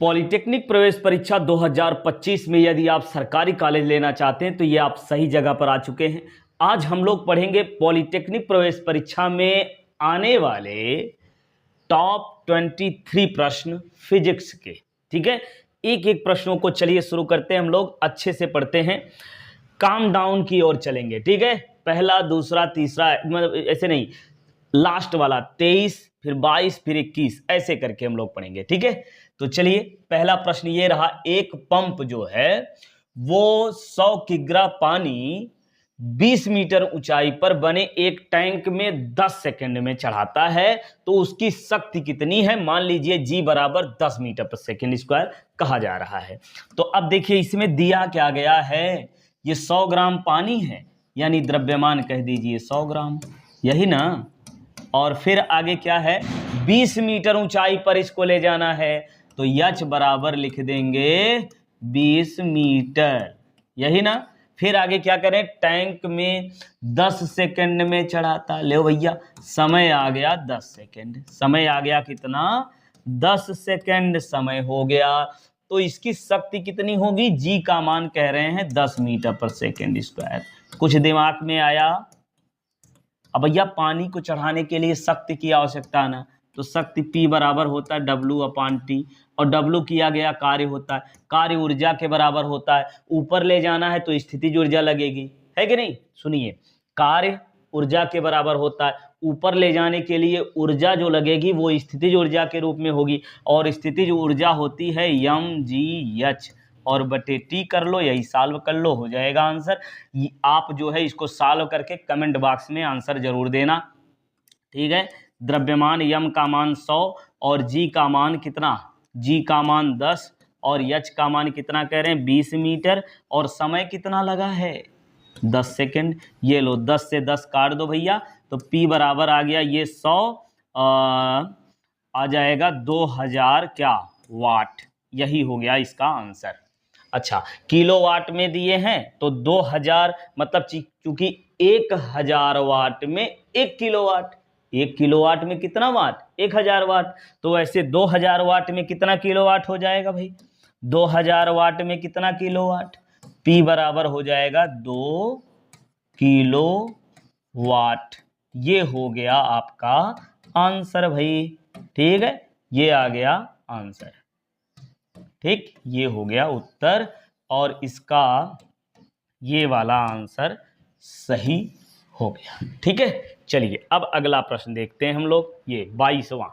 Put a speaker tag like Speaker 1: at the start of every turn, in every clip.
Speaker 1: Polytechnic प्रवेश परीक्षा 2025 में यदि आप सरकारी कॉलेज लेना चाहते हैं तो ये आप सही जगह पर आ चुके हैं। आज हम लोग पढ़ेंगे पॉलिटेक्निक प्रवेश परीक्षा में आने वाले टॉप 23 प्रश्न फिजिक्स के। ठीक है, एक एक प्रश्नों को चलिए शुरू करते हैं। हम लोग अच्छे से पढ़ते हैं, काम डाउन की ओर चलेंगे। ठीक है, पहला, दूसरा, तीसरा, मतलब ऐसे नहीं, लास्ट वाला 23, फिर 22, फिर 21, ऐसे करके हम लोग पढ़ेंगे। ठीक है, तो चलिए पहला प्रश्न ये रहा। एक पंप जो है वो 100 किग्रा पानी 20 मीटर ऊंचाई पर बने एक टैंक में 10 सेकंड में चढ़ाता है, तो उसकी शक्ति कितनी है? मान लीजिए G बराबर 10 मीटर पर सेकंड स्क्वायर कहा जा रहा है। तो अब देखिए इसमें दिया क्या गया है, ये 100 ग्राम पानी है, यानी द्रव्यमान कह दीजिए 100 ग्राम, यही ना। और फिर आगे क्या है, 20 मीटर ऊंचाई पर इसको ले जाना है, तो H बराबर लिख देंगे 20 मीटर, यही ना। फिर आगे क्या करें, टैंक में 10 सेकंड में चढ़ाता, ले भैया समय आ गया 10 सेकंड, समय आ गया कितना? 10 सेकंड समय हो गया, तो इसकी शक्ति कितनी होगी? G का मान कह रहे हैं 10 मीटर पर सेकंड स्क्वायर। कुछ दिमाग में आया? अब भैया पानी को चढ़ाने के लिए शक्ति की आवश्यकता है ना, तो शक्ति P बराबर होता है W/T, और W किया गया कार्य होता है, कार्य ऊर्जा के बराबर होता है। ऊपर ले जाना है तो स्थितिज ऊर्जा लगेगी, है कि नहीं? सुनिए, कार्य ऊर्जा के बराबर होता है, ऊपर ले जाने के लिए ऊर्जा जो लगेगी वो स्थितिज ऊर्जा के रूप में होगी, और स्थितिज ऊर्जा होती है mgh, और बटे T कर लो, यही सॉल्व कर लो, हो जाएगा आंसर। आप जो है इसको सॉल्व करके कमेंट बॉक्स में आंसर जरूर देना। ठीक है, द्रव्यमान m का मान 100 और G का मान कितना? G का मान 10 और H का मान कितना कह रहे हैं? 20 मीटर, और समय कितना लगा है? 10 सेकंड। ये लो 10 से 10 काट दो भैया, तो P बराबर आ गया ये 100 आ जाएगा 2000 क्या वाट, यही हो गया इसका आंसर। अच्छा, किलोवाट में दिए हैं तो 2000, मतलब चूंकि 1000 वाट में 1 किलोवाट, 1 किलोवाट में कितना वाट? 1000 वाट, तो वैसे 2000 वाट में कितना किलोवाट हो जाएगा भाई? 2000 वाट में कितना किलोवाट? P बराबर हो जाएगा 2 किलोवाट। ये हो गया आपका आंसर भाई। ठीक है, ये आ गया आंसर। ठीक, ये हो गया उत्तर, और इसका ये वाला आंसर सही हो गया। ठीक है, चलिए अब अगला प्रश्न देखते हैं हम लोग, ये 22वां।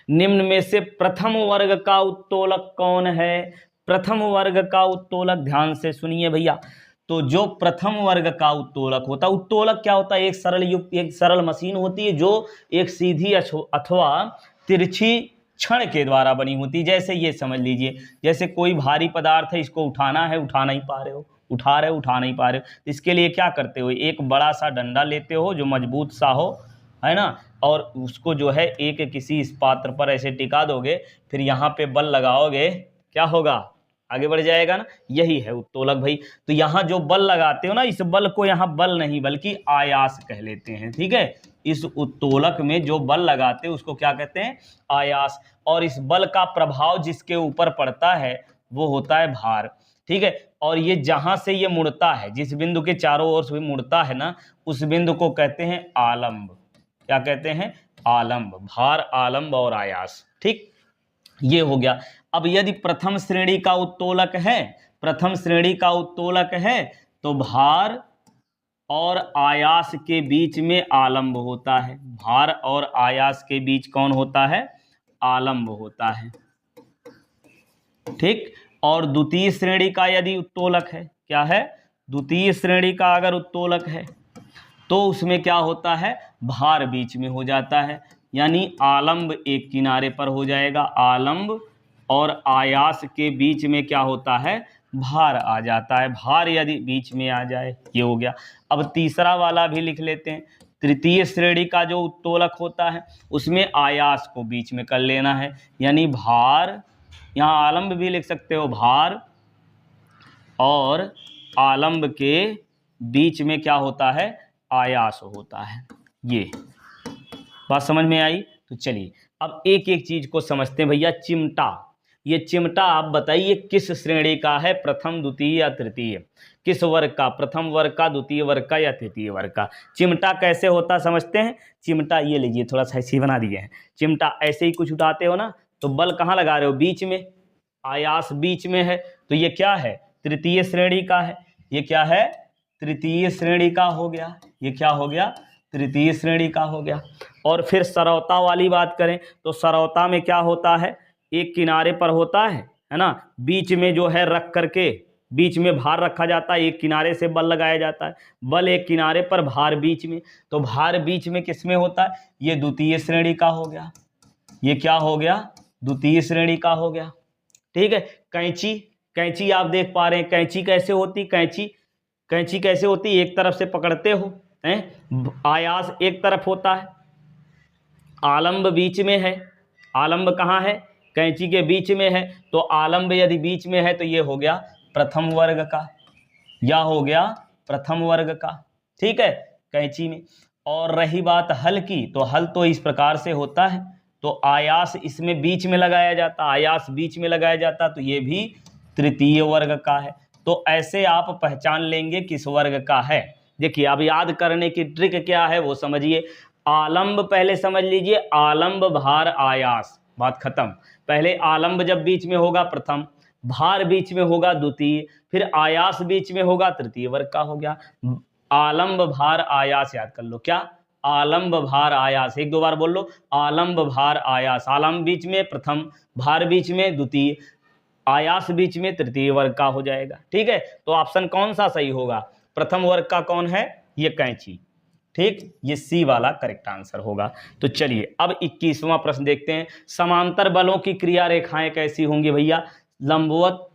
Speaker 1: निम्न में से प्रथम वर्ग का उत्तोलक कौन है? प्रथम वर्ग का उत्तोलक, ध्यान से सुनिए भैया। तो जो प्रथम वर्ग का उत्तोलक होता है, उत्तोलक क्या होता है? एक सरल युक्त, एक सरल मशीन होती है जो एक सीधी अथवा तिरछी क्षण के द्वारा बनी होती है। जैसे ये समझ लीजिए, जैसे कोई भारी पदार्थ है, इसको उठाना है, उठा नहीं पा रहे हो, उठा रहे हो, उठा नहीं पा रहे हो, तो इसके लिए क्या करते हो? एक बड़ा सा डंडा लेते हो जो मजबूत सा हो, है ना, और उसको जो है एक किसी इस पात्र पर ऐसे टिका दोगे, फिर यहाँ पे बल लगाओगे, क्या होगा? आगे बढ़ जाएगा ना। यही है उत्तोलक भाई। तो यहाँ जो बल लगाते हो ना, इस बल को यहाँ बल नहीं बल्कि आयास कह लेते हैं। ठीक है, इस उत्तोलक में जो बल लगाते हैं उसको क्या कहते हैं? आयास। और इस बल का प्रभाव जिसके ऊपर पड़ता है वो होता है भार। ठीक है, और ये जहां से ये मुड़ता है, जिस बिंदु के चारों ओर से मुड़ता है ना, उस बिंदु को कहते हैं आलंब। क्या कहते हैं? आलंब। भार, आलंब और आयास। ठीक, ये हो गया। अब यदि प्रथम श्रेणी का उत्तोलक है, प्रथम श्रेणी का उत्तोलक है, तो भार और आयास के बीच में आलंब होता है। भार और आयास के बीच कौन होता है? आलंब होता है। ठीक, और द्वितीय श्रेणी का यदि उत्तोलक है, क्या है? द्वितीय श्रेणी का अगर उत्तोलक है तो उसमें क्या होता है? भार बीच में हो जाता है, यानी आलंब एक किनारे पर हो जाएगा, आलंब, और आयास के बीच में क्या होता है? भार आ जाता है। भार यदि बीच में आ जाए, ये हो गया। अब तीसरा वाला भी लिख लेते हैं। तृतीय श्रेणी का जो उत्तोलक होता है उसमें आयास को बीच में कर लेना है, यानी भार, यहाँ आलंब भी लिख सकते हो, भार और आलंब के बीच में क्या होता है? आयास होता है। ये बात समझ में आई? तो चलिए अब एक एक चीज को समझते हैं भैया। चिमटा, ये चिमटा आप बताइए किस श्रेणी का है, प्रथम द्वितीय या तृतीय, किस वर्ग का, प्रथम वर्ग का, द्वितीय वर्ग का या तृतीय वर्ग का। चिमटा कैसे होता समझते हैं। चिमटा ये लीजिए, थोड़ा सा ऐसे ही बना दिए हैं। चिमटा ऐसे ही कुछ उठाते हो ना, तो बल कहाँ लगा रहे हो, बीच में, आयास बीच में है, तो ये क्या है, तृतीय श्रेणी का है। ये क्या है, तृतीय श्रेणी का हो गया। ये क्या हो गया, तृतीय श्रेणी का हो गया। और फिर सरौता वाली बात करें तो सरौता में क्या होता है, एक किनारे पर होता है ना, बीच में जो है रख करके, बीच में भार रखा जाता है, एक किनारे से बल लगाया जाता है, बल एक किनारे पर, भार बीच में। तो भार बीच में किस में होता है, ये द्वितीय श्रेणी का हो गया। ये क्या हो गया, द्वितीय श्रेणी का हो गया। ठीक है। कैंची, कैंची आप देख पा रहे हैं, कैंची कैसे होती, कैंची, कैंची कैसे होती, एक तरफ से पकड़ते हो हैं, आयास एक तरफ होता है, आलंब बीच में है। आलंब कहाँ है, कैंची के बीच में है, तो आलंब यदि बीच में है तो ये हो गया प्रथम वर्ग का, या हो गया प्रथम वर्ग का। ठीक है, कैंची में। और रही बात हल की, तो हल तो इस प्रकार से होता है, तो आयास इसमें बीच में लगाया जाता, आयास बीच में लगाया जाता, तो ये भी तृतीय वर्ग का है। तो ऐसे आप पहचान लेंगे किस वर्ग का है। देखिए अब याद करने की ट्रिक क्या है वो समझिए। आलंब पहले समझ लीजिए, आलंब भार आयास, बात खत्म। पहले आलंब जब बीच में होगा प्रथम, भार बीच में होगा द्वितीय, फिर आयास बीच में होगा तृतीय वर्ग का हो गया। आलंब भार आयास याद कर लो, क्या, आलंब भार आयास, एक दो बार बोल लो, आलंब भार आयास। आलंब बीच में प्रथम, भार बीच में द्वितीय, आयास बीच में तृतीय वर्ग का हो जाएगा। ठीक है, तो ऑप्शन कौन सा सही होगा, प्रथम वर्ग का कौन है, ये कैंची। ठीक, ये सी वाला करेक्ट आंसर होगा। तो चलिए अब 21वां प्रश्न देखते हैं। समांतर बलों की क्रिया रेखाएं कैसी होंगी भैया, लंबवत,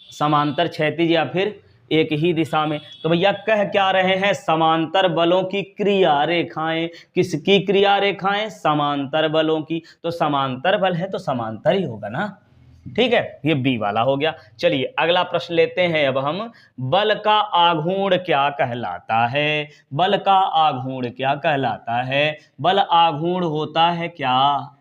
Speaker 1: समांतर, क्षैतिज या फिर एक ही दिशा में। तो भैया कह क्या रहे हैं, समांतर बलों की क्रिया रेखाएं। किसकी क्रिया रेखाएं, समांतर बलों की। तो समांतर बल है तो समांतर ही होगा ना। ठीक है, ये बी वाला हो गया। चलिए अगला प्रश्न लेते हैं अब हम। बल का आघूर्ण क्या कहलाता है, बल का आघूर्ण क्या कहलाता है। बल आघूर्ण होता है क्या,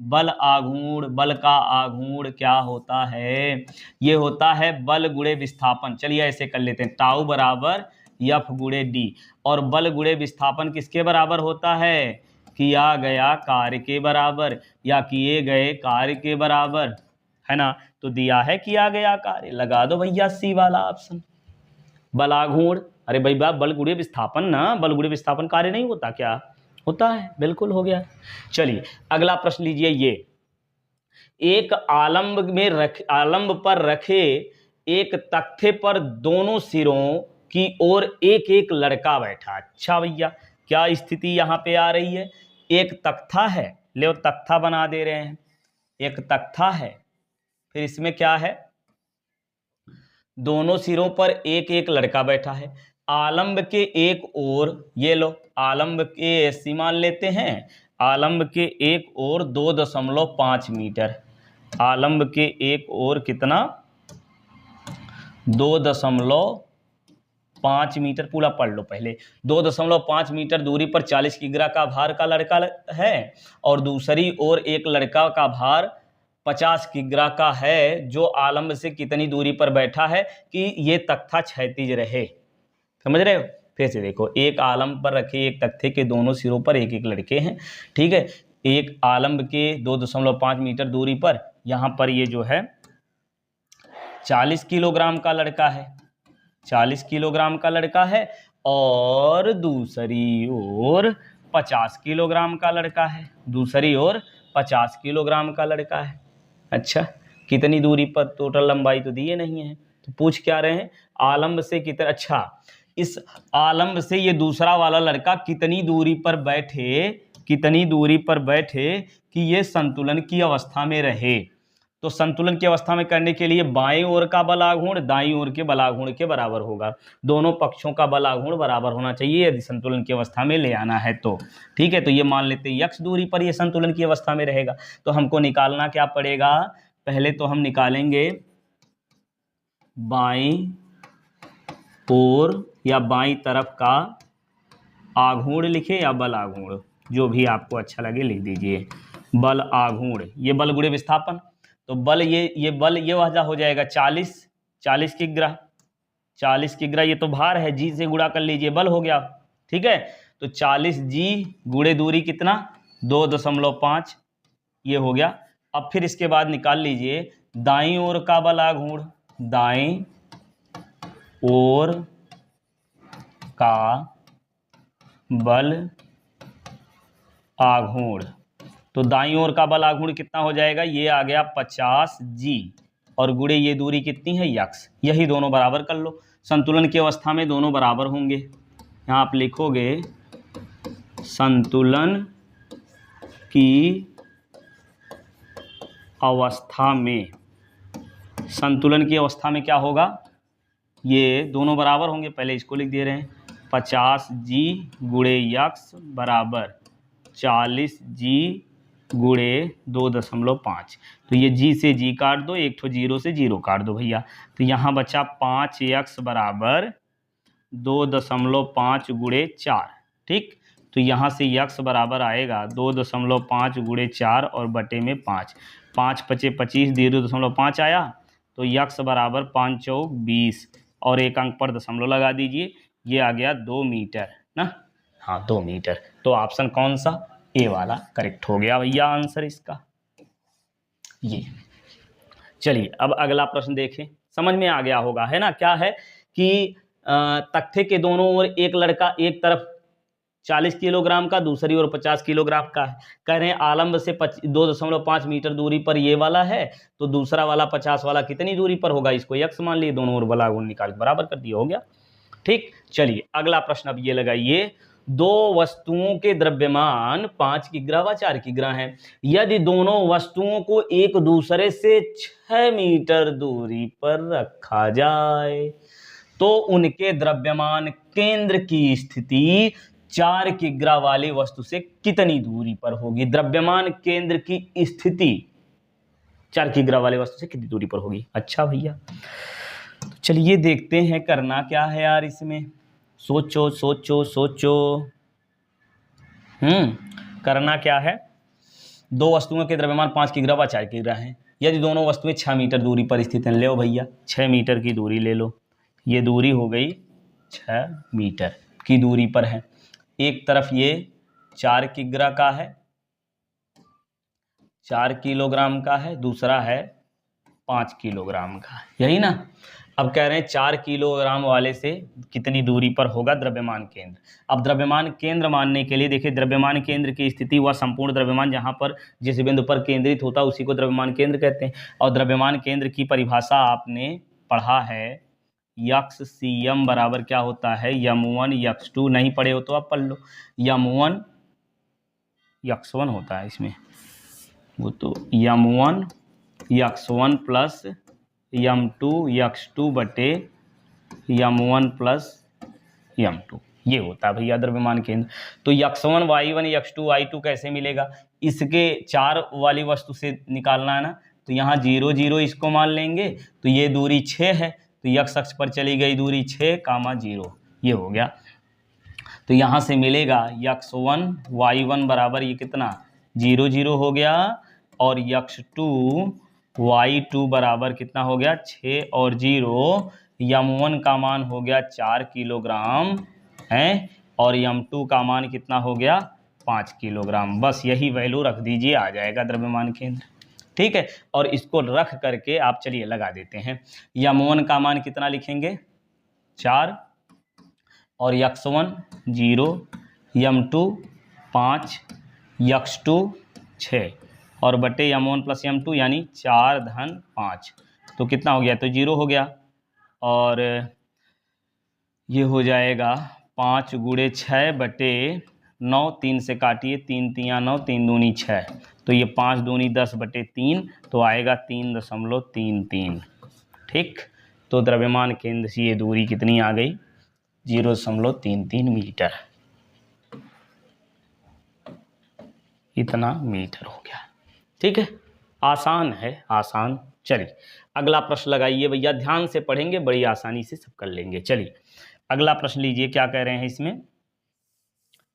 Speaker 1: बल आघूर्ण, बल का आघूर्ण क्या होता है, ये होता है बल गुणे विस्थापन। चलिए ऐसे कर लेते हैं, टाउ बराबर एफ गुणे डी, और बल गुणे विस्थापन किसके बराबर होता है, किया गया कार्य के बराबर, या किए गए कार्य के बराबर, है ना। तो दिया है किया गया कार्य, लगा दो भैया सी वाला ऑप्शन, बलाघूर्ण। अरे भाई बाप, बल गुणे विस्थापन ना, बल गुणे विस्थापन कार्य नहीं होता क्या, होता है, बिल्कुल हो गया। चलिए अगला प्रश्न लीजिए। ये एक आलंब में आलंब पर रखे एक तख्ते पर दोनों सिरों की ओर एक एक लड़का बैठा। अच्छा भैया, क्या स्थिति यहाँ पे आ रही है, एक तख्ता है, ले तख्ता बना दे रहे हैं, एक तख्ता है, फिर इसमें क्या है, दोनों सिरों पर एक एक लड़का बैठा है। आलंब के एक ओर, ये लो आलंब के सीमान लेते हैं, आलंब के एक ओर 2.5 मीटर, आलंब के एक ओर कितना, 2.5 मीटर, पूरा पढ़ लो पहले। 2.5 मीटर दूरी पर 40 किग्रा का भार का लड़का है, और दूसरी ओर एक लड़का का भार 50 किग्रा का है, जो आलंब से कितनी दूरी पर बैठा है कि ये तख्ता क्षैतिज रहे। समझ रहे हो, फिर से देखो, एक आलंब पर रखे एक तख्ते के दोनों सिरों पर एक एक लड़के हैं। ठीक है, एक आलंब के 2.5 मीटर दूरी पर, यहाँ पर ये जो है 40 किलोग्राम का लड़का है, 40 किलोग्राम का लड़का है, और दूसरी ओर 50 किलोग्राम का लड़का है, दूसरी ओर 50 किलोग्राम का लड़का है। अच्छा, कितनी दूरी पर, टोटल लंबाई तो दिए नहीं है, तो पूछ क्या रहे हैं, आलंब से कितना, अच्छा इस आलंब से ये दूसरा वाला लड़का कितनी दूरी पर बैठे, कितनी दूरी पर बैठे कि ये संतुलन की अवस्था में रहे। तो संतुलन की अवस्था में करने के लिए बाएं ओर का बलाघूर्ण दाईं ओर के बलाघूर्ण के बराबर होगा, दोनों पक्षों का बलाघूर्ण बराबर होना चाहिए यदि संतुलन की अवस्था में ले आना है तो। ठीक है, तो ये मान लेते हैं यक्ष दूरी पर ये संतुलन की अवस्था में रहेगा। तो हमको निकालना क्या पड़ेगा, पहले तो हम निकालेंगे बाईं ओर या बाईं तरफ का आघूर्ण, लिखे या बल आघूर्ण, जो भी आपको अच्छा लगे लिख दीजिए, बल आघूर्ण, ये बल गुणे विस्थापन। तो बल ये बल ये वाला हो जाएगा 40 किग्रा, 40 किग्रा, ये तो भार है, जी से गुणा कर लीजिए, बल हो गया। ठीक है, तो 40 जी गुणे दूरी कितना 2.5, ये हो गया। अब फिर इसके बाद निकाल लीजिए दाईं ओर का बल आघूर्ण, दाईं ओर का बल आघूर्ण। तो दाईं ओर का बल आघूर्ण कितना हो जाएगा, ये आ गया 50 जी, और गुणे ये दूरी कितनी है यक्स, यही दोनों बराबर कर लो। संतुलन की अवस्था में दोनों बराबर होंगे, यहाँ आप लिखोगे संतुलन की अवस्था में, संतुलन की अवस्था में क्या होगा, ये दोनों बराबर होंगे। पहले इसको लिख दे रहे हैं 50 जी गुणे यक्स बराबर 40 जी गुणे 2.5। तो ये जी से जी काट दो, एक तो जीरो से जीरो काट दो भैया, तो यहाँ बचा 5x बराबर 2.5 गुणे 4। ठीक, तो यहाँ से यक्स बराबर आएगा 2.5 गुणे 4 और बटे में 5, 5 पचे 25, 0.5 आया, तो यक्स बराबर 5 चौक 20 और एक अंक पर दशमलव लगा दीजिए, ये आ गया 2 मीटर ना, हाँ 2 मीटर। तो ऑप्शन कौन सा, ए वाला करेक्ट हो गया भैया आंसर इसका ये। चलिए अब अगला प्रश्न देखें, समझ में आ गया होगा है ना। क्या है कि तख्ते के दोनों ओर एक लड़का एक तरफ 40 किलोग्राम का, दूसरी ओर 50 किलोग्राम का है। कह रहे हैं आलम्ब से 2.5 मीटर दूरी पर ये वाला है, तो दूसरा वाला 50 वाला कितनी दूरी पर होगा, इसको यक्स मान लिए, दोनों ओर बल आघूर्ण निकाल के बराबर कर दिया, हो गया। ठीक, चलिए अगला प्रश्न अब ये लगाइए, दो वस्तुओं के द्रव्यमान 5 किग्रा व 4 किग्रा हैं। यदि दोनों वस्तुओं को एक दूसरे से 6 मीटर दूरी पर रखा जाए तो उनके द्रव्यमान केंद्र की स्थिति 4 किग्रा वाली वस्तु से कितनी दूरी पर होगी। द्रव्यमान केंद्र की स्थिति 4 किग्रा वाले वस्तु से कितनी दूरी पर होगी। अच्छा भैया, तो चलिए देखते हैं करना क्या है यार इसमें, सोचो सोचो सोचो। करना क्या है, दो वस्तुओं के द्रव्यमान 5 किग्रा व 4 किग्रा हैं। यदि दोनों वस्तुएं 6 मीटर दूरी पर स्थित हैं, ले भैया 6 मीटर की दूरी ले लो, ये दूरी हो गई 6 मीटर की दूरी पर है। एक तरफ ये 4 किग्रा का है, 4 किलोग्राम का है, दूसरा है 5 किलोग्राम का, यही ना। अब कह रहे हैं 4 किलोग्राम वाले से कितनी दूरी पर होगा द्रव्यमान केंद्र। अब द्रव्यमान केंद्र मानने के लिए देखिए, द्रव्यमान केंद्र की स्थिति वह संपूर्ण द्रव्यमान जहां पर जिस बिंदु पर केंद्रित होता है उसी को द्रव्यमान केंद्र कहते हैं। और द्रव्यमान केंद्र की परिभाषा आपने पढ़ा है, यक्स सी एम बराबर क्या होता है, यम1 यक्स2। नहीं पढ़े हो तो आप पढ़ लो, यम1 यक्स1 होता है इसमें, वो तो यम1 यक्स1 प्लस यम2 यक्स2 बटे यम1 प्लस यम2, ये होता है भैया द्रव्यमान केंद्र। तो यक्स1 y1 यक्स2 y2 कैसे मिलेगा, इसके 4 वाली वस्तु से निकालना है ना, तो यहाँ 0 0 इसको मान लेंगे, तो ये दूरी 6 है, तो यक्स अक्ष पर चली गई दूरी 6, 0, ये हो गया। तो यहाँ से मिलेगा यक्स1 y1 बराबर ये कितना 0 0 हो गया, और यक्स2 y2 बराबर कितना हो गया 6 और 0, यम1 का मान हो गया 4 किलोग्राम है, और यम2 का मान कितना हो गया 5 किलोग्राम। बस यही वैल्यू रख दीजिए, आ जाएगा द्रव्यमान केंद्र। ठीक है, और इसको रख करके आप चलिए लगा देते हैं। यम1 का मान कितना लिखेंगे 4, और यक्स1 0, यम2 5, यक्स2 6, और बटे यम1 प्लस यम2 यानी 4 धन 5, तो कितना हो गया, तो 0 हो गया। और ये हो जाएगा 5 गुणे 6 बटे 9, 3 से काटिए, 3 तिया 9, 3 दूनी 6, तो ये 5 दूनी 10 बटे 3, तो आएगा 3.33। ठीक, तो द्रव्यमान केंद्र से ये दूरी कितनी आ गई 0.33 मीटर, इतना मीटर हो गया। ठीक है, आसान है, आसान। चलिए अगला प्रश्न लगाइए भैया, ध्यान से पढ़ेंगे बड़ी आसानी से सब कर लेंगे। चलिए अगला प्रश्न लीजिए, क्या कह रहे हैं इसमें,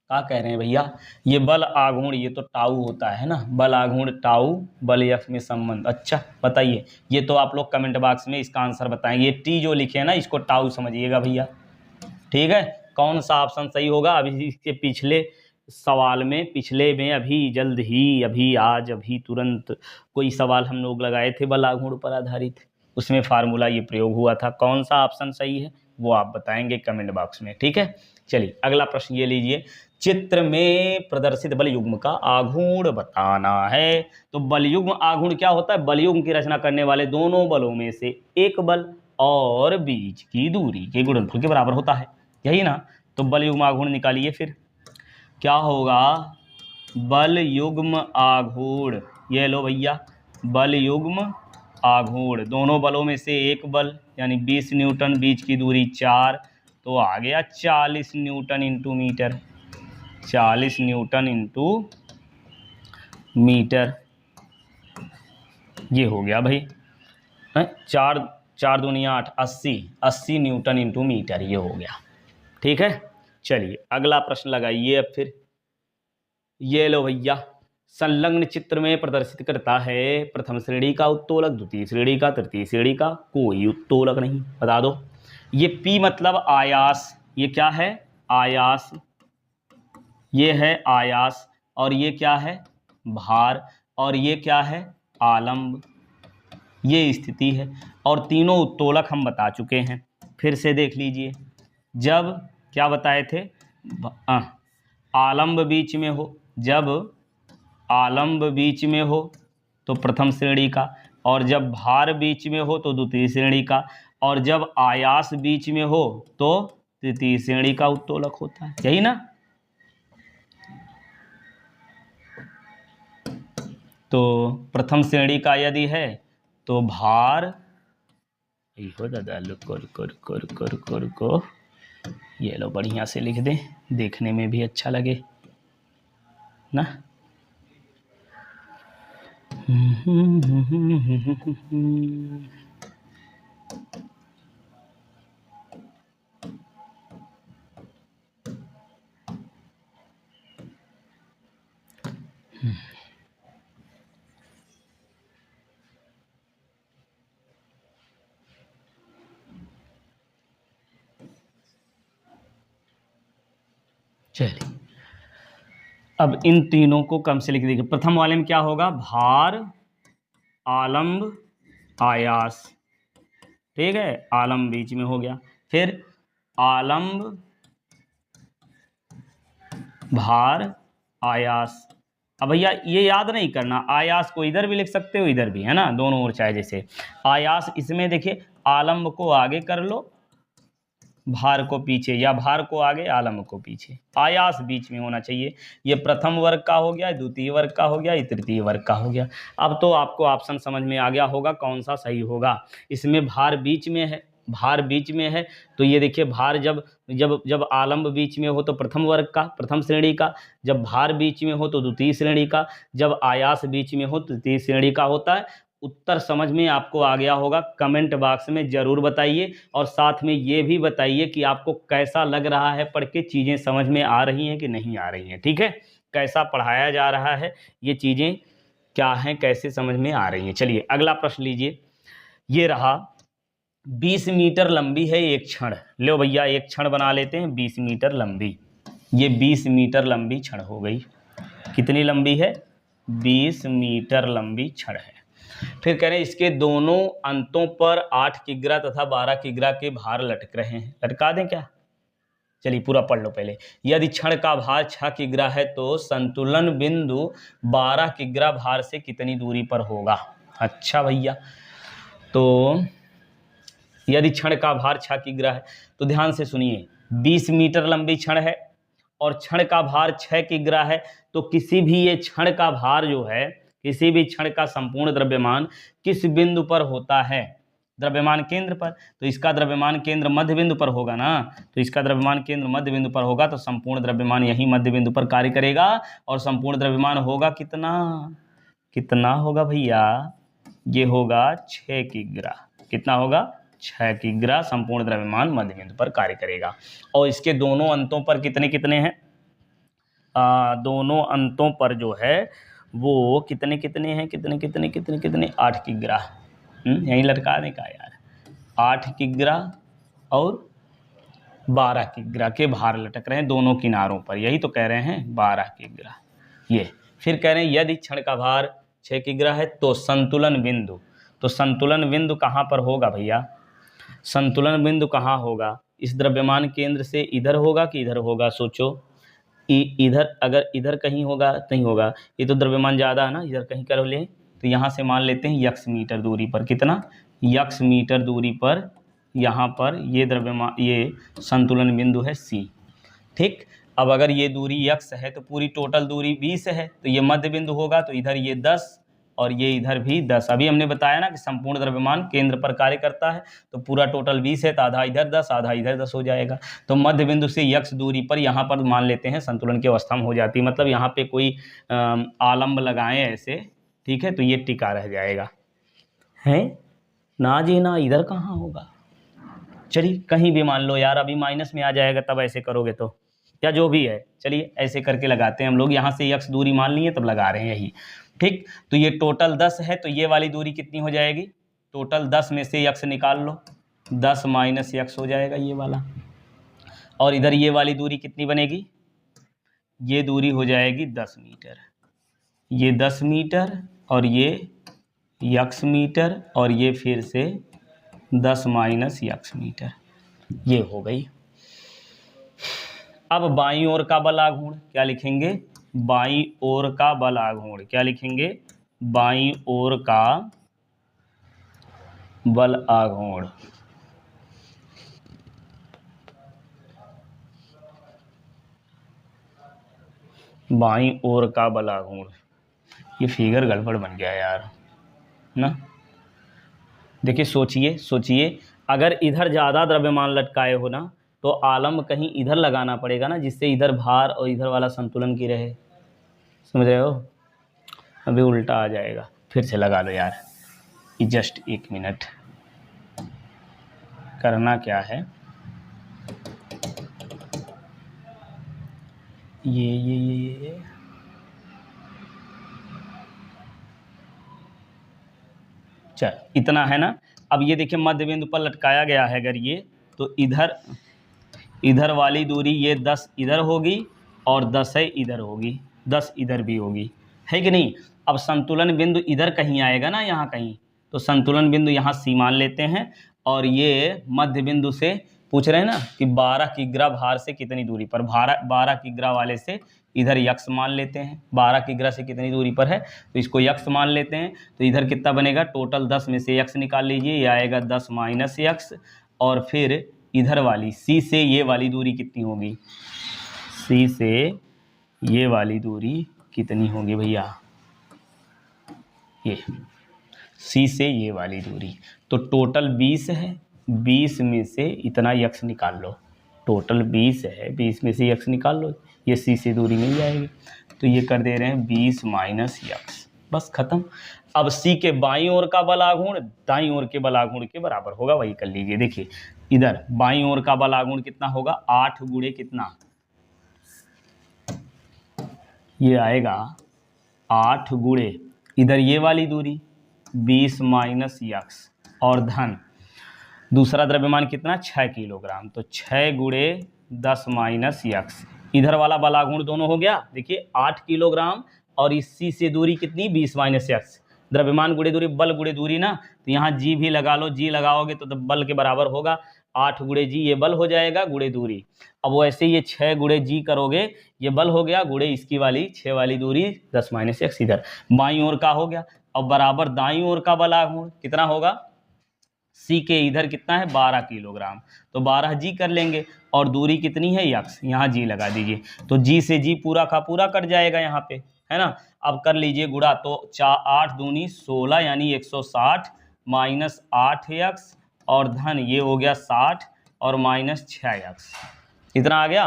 Speaker 1: क्या कह रहे हैं भैया, ये बल आघूर्ण, ये तो टाउ होता है ना, बल आघूर्ण टाउ बल एफ में संबंध। अच्छा बताइए, ये तो आप लोग कमेंट बॉक्स में इसका आंसर बताएंगे। ये टी जो लिखे हैं ना, इसको टाउ समझिएगा भैया, ठीक है। कौन सा ऑप्शन सही होगा, अभी इसके पिछले सवाल में, पिछले में अभी जल्द ही, अभी आज, अभी तुरंत कोई सवाल हम लोग लगाए थे बल आघूर्ण पर आधारित, उसमें फार्मूला ये प्रयोग हुआ था। कौन सा ऑप्शन सही है वो आप बताएंगे कमेंट बॉक्स में, ठीक है। चलिए अगला प्रश्न ये लीजिए, चित्र में प्रदर्शित बल युग्म का आघूर्ण बताना है। तो बल युग्म आघूर्ण क्या होता है, बल युग्म की रचना करने वाले दोनों बलों में से एक बल और बीच की दूरी के गुणनफल के बराबर होता है, यही ना। तो बल युग्म आघूर्ण निकालिए, फिर क्या होगा, बल युग्म आघूर्ण, ये लो भैया, बल युग्म आघूर्ण, दोनों बलों में से एक बल यानी 20 न्यूटन, बीच की दूरी 4, तो आ गया 40 newton into metre, 40 newton into metre, ये हो गया भाई, चार चार दूनिया 8, 80 न्यूटन इंटू मीटर, ये हो गया, ठीक है। चलिए अगला प्रश्न लगाइए अब फिर, ये लो भैया, संलग्न चित्र में प्रदर्शित करता है प्रथम श्रेणी का उत्तोलक, द्वितीय श्रेणी का, तृतीय श्रेणी का कोई उत्तोलक नहीं, बता दो। ये P मतलब आयास, ये क्या है, आयास, ये है आयास, और ये क्या है, भार, और ये क्या है, आलंब, ये स्थिति है। और तीनों उत्तोलक हम बता चुके हैं, फिर से देख लीजिए। जब क्या बताए थे, आलंब बीच में हो, जब आलंब बीच में हो तो प्रथम श्रेणी का, और जब भार बीच में हो तो द्वितीय श्रेणी का, और जब आयास बीच में हो तो तृतीय श्रेणी का उत्तोलक होता है, यही ना। तो प्रथम श्रेणी का यदि है तो भार, हो दादा रुको रुको रुको रुको रुको रुको, ये लो बढ़िया से लिख दें, देखने में भी अच्छा लगे ना। चलिए अब इन तीनों को कम से लिख दीजिए। प्रथम वाले में क्या होगा, भार, आलंब, आयास, ठीक है, आलंब बीच में हो गया, फिर आलंब, भार, आयास। अब भैया ये याद नहीं करना, आयास को इधर भी लिख सकते हो, इधर भी, है ना, दोनों ओर चाहे जैसे। आयास इसमें देखिए, आलंब को आगे कर लो, भार को पीछे, या भार को आगे, आलंब को पीछे, आयास बीच में होना चाहिए। ये प्रथम वर्ग का हो गया, द्वितीय वर्ग का हो गया, ये तृतीय वर्ग का हो गया। अब तो आपको ऑप्शन समझ में आ गया होगा कौन सा सही होगा। इसमें भार बीच में है, भार बीच में है, तो ये देखिए, भार जब जब जब आलंब बीच में हो तो प्रथम वर्ग का, प्रथम श्रेणी का, जब भार बीच में हो तो द्वितीय श्रेणी का, जब आयास बीच में हो तो तृतीय श्रेणी का होता है। उत्तर समझ में आपको आ गया होगा, कमेंट बॉक्स में ज़रूर बताइए, और साथ में ये भी बताइए कि आपको कैसा लग रहा है पढ़ के, चीज़ें समझ में आ रही हैं कि नहीं आ रही हैं, ठीक है, कैसा पढ़ाया जा रहा है, ये चीज़ें क्या हैं, कैसे समझ में आ रही हैं। चलिए अगला प्रश्न लीजिए, ये रहा, 20 मीटर लंबी है एक क्षण, लो भैया एक क्षण बना लेते हैं, 20 मीटर लंबी, ये 20 मीटर लंबी क्षण हो गई। कितनी लंबी है, 20 मीटर लंबी क्षण है। फिर कह रहे हैं इसके दोनों अंतों पर 8 किग्रा तथा 12 किग्रा के भार लटक रहे हैं, लटका दें क्या। चलिए पूरा पढ़ लो पहले। यदि क्षण का भार 6 किग्रा है तो संतुलन बिंदु 12 किग्रा भार से कितनी दूरी पर होगा। अच्छा भैया, तो यदि क्षण का भार 6 किग्रा है तो ध्यान से सुनिए, 20 मीटर लंबी क्षण है और क्षण का भार 6 किग्रा है, तो किसी भी ये क्षण का भार जो है, किसी भी क्षण का संपूर्ण द्रव्यमान किस बिंदु पर होता है, द्रव्यमान केंद्र पर, तो इसका द्रव्यमान केंद्र मध्य बिंदु पर होगा ना, तो इसका द्रव्यमान केंद्र मध्य बिंदु पर होगा, तो संपूर्ण द्रव्यमान यही मध्य बिंदु पर कार्य करेगा, और संपूर्ण द्रव्यमान होगा कितना, कितना होगा भैया, ये होगा 6 किग्रा। कितना होगा, 6 किग्रा संपूर्ण द्रव्यमान मध्य बिंदु पर कार्य करेगा। और इसके दोनों अंतों पर कितने कितने हैं, दोनों अंतों पर जो है वो कितने कितने हैं, कितने कितने कितने कितने 8 किग्रा। यहीं लटकाने का यार, 8 किग्रा और 12 किग्रा के भार लटक रहे हैं दोनों किनारों पर, यही तो कह रहे हैं 12 किग्रा। ये फिर कह रहे हैं यदि क्षण का भार 6 किग्रा है तो संतुलन बिंदु, तो संतुलन बिंदु कहाँ पर होगा भैया, संतुलन बिंदु कहाँ होगा, इस द्रव्यमान केंद्र से इधर होगा कि इधर होगा, सोचो। इधर, अगर इधर कहीं होगा नहीं होगा, ये तो द्रव्यमान ज़्यादा है ना, इधर कहीं कर लें तो यहाँ से मान लेते हैं यक्स मीटर दूरी पर, कितना यक्स मीटर दूरी पर यहाँ पर ये द्रव्यमान, ये संतुलन बिंदु है C, ठीक। अब अगर ये दूरी यक्स है तो पूरी टोटल दूरी 20 है, तो ये मध्य बिंदु होगा, तो इधर ये 10 और ये इधर भी 10। अभी हमने बताया ना कि संपूर्ण द्रव्यमान केंद्र पर कार्य करता है, तो पूरा टोटल 20 है, तो आधा इधर 10 आधा इधर 10 हो जाएगा। तो मध्य बिंदु से यक्स दूरी पर यहाँ पर मान लेते हैं संतुलन की अवस्था में हो जाती है, मतलब यहाँ पे कोई आलम्ब लगाएं ऐसे, ठीक है, तो ये टिका रह जाएगा, है ना जी ना, इधर कहाँ होगा। चलिए कहीं भी मान लो यार, अभी माइनस में आ जाएगा तब ऐसे करोगे तो, या जो भी है, चलिए ऐसे करके लगाते हैं हम लोग, यहाँ से यक्स दूरी मान लिए तब लगा रहे हैं यही, ठीक। तो ये टोटल 10 है, तो ये वाली दूरी कितनी हो जाएगी, टोटल 10 में से यक्स निकाल लो, 10 माइनस यक्स हो जाएगा ये वाला, और इधर ये वाली दूरी कितनी बनेगी, ये दूरी हो जाएगी 10 मीटर, ये 10 मीटर और ये यक्स मीटर, और ये फिर से 10 माइनस यक्स मीटर, ये हो गई। अब बाईं ओर का बल आघूर्ण क्या लिखेंगे, बाईं ओर का बल आघूर्ण क्या लिखेंगे, बाईं ओर का बल आघूर्ण, बाईं ओर का बल आघूर्ण, ये फिगर गड़बड़ बन गया यार ना। देखिए सोचिए सोचिए, अगर इधर ज़्यादा द्रव्यमान लटकाए हो ना, तो आलम्ब कहीं इधर लगाना पड़ेगा ना, जिससे इधर भार और इधर वाला संतुलन की रहे, समझ रहे हो। अभी उल्टा आ जाएगा, फिर से लगा लो यार, जस्ट 1 मिनट। करना क्या है, ये चल इतना है ना। अब ये देखिए मध्य बिंदु पर लटकाया गया है, अगर ये तो इधर वाली दूरी ये 10 इधर होगी और 10 है इधर होगी, 10 इधर भी होगी, है कि नहीं। अब संतुलन बिंदु इधर कहीं आएगा ना, यहाँ कहीं, तो संतुलन बिंदु यहाँ C मान लेते हैं, और ये मध्य बिंदु से पूछ रहे हैं ना कि 12 किग्रा भार से कितनी दूरी पर, 12 किग्रा वाले से इधर यक्स मान लेते हैं, 12 किग्रा से कितनी दूरी पर है तो इसको यक्स मान लेते हैं, तो इधर कितना बनेगा, टोटल 10 में से यक्स निकाल लीजिए, ये आएगा 10 माइनस यक्स, और फिर इधर वाली C से ये वाली दूरी कितनी होगी, C से ये वाली दूरी कितनी होगी भैया, ये C से ये वाली दूरी, तो टोटल 20 है, 20 में से इतना यक्स निकाल लो, टोटल 20 है, 20 में से यक्स निकाल लो, ये C से दूरी मिल जाएगी, तो ये कर दे रहे हैं 20 माइनस यक्स, बस खत्म। अब C के बाईं ओर का बल आघूर्ण दाईं ओर के बल आघूर्ण के बराबर होगा, वही कर लीजिए। देखिए इधर बाईं ओर का बल आघूर्ण कितना होगा, 8 गुणे कितना, ये आएगा 8 गुणे इधर ये वाली दूरी 20 माइनस यक्स, और धन दूसरा द्रव्यमान कितना 6 किलोग्राम, तो 6 गुणे 10 माइनस यक्स, इधर वाला बल आघूर्ण दोनों हो गया। देखिए 8 किलोग्राम और इस C से दूरी कितनी 20 माइनस यक्स, द्रव्यमान गुणे दूरी, बल गुणे दूरी ना, तो यहाँ G भी लगा लो, G लगाओगे तो बल के बराबर होगा, 8 गुणे G ये बल हो जाएगा गुणे दूरी। अब वैसे ये 6 गुणे G करोगे, ये बल हो गया गुणे इसकी वाली 6 वाली दूरी 10 माइनस यक्स, इधर बाईं ओर का हो गया। अब बराबर दाईं ओर का बल आघूर्ण कितना होगा, C के इधर कितना है 12 किलोग्राम, तो 12 G कर लेंगे, और दूरी कितनी है यक्स, यहाँ G लगा दीजिए, तो G से G पूरा का पूरा कट जाएगा यहाँ पे, है ना। अब कर लीजिए गुणा, तो 8 दूनी 16 यानी 160 माइनस 8 यक्स, और धन ये हो गया 60 और माइनस 6 यक्स, कितना आ गया,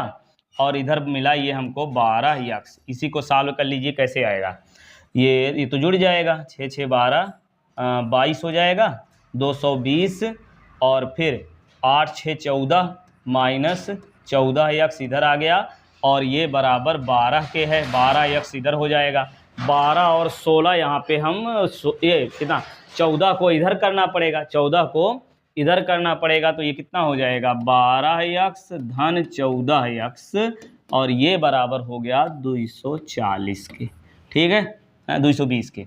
Speaker 1: और इधर मिला ये हमको 12 यक्स। इसी को सॉल्व कर लीजिए, कैसे आएगा, ये तो जुड़ जाएगा, 6 6 12 22 हो जाएगा, 220, और फिर 8 6 14 माइनस 14 यक्स इधर आ गया, और ये बराबर 12 के है। 12x इधर हो जाएगा, 12 और 16 यहाँ पे हम ये कितना 14 को इधर करना पड़ेगा, 14 को इधर करना पड़ेगा, तो ये कितना हो जाएगा 12x धन 14x और ये बराबर हो गया 240 के। ठीक है, 220 के।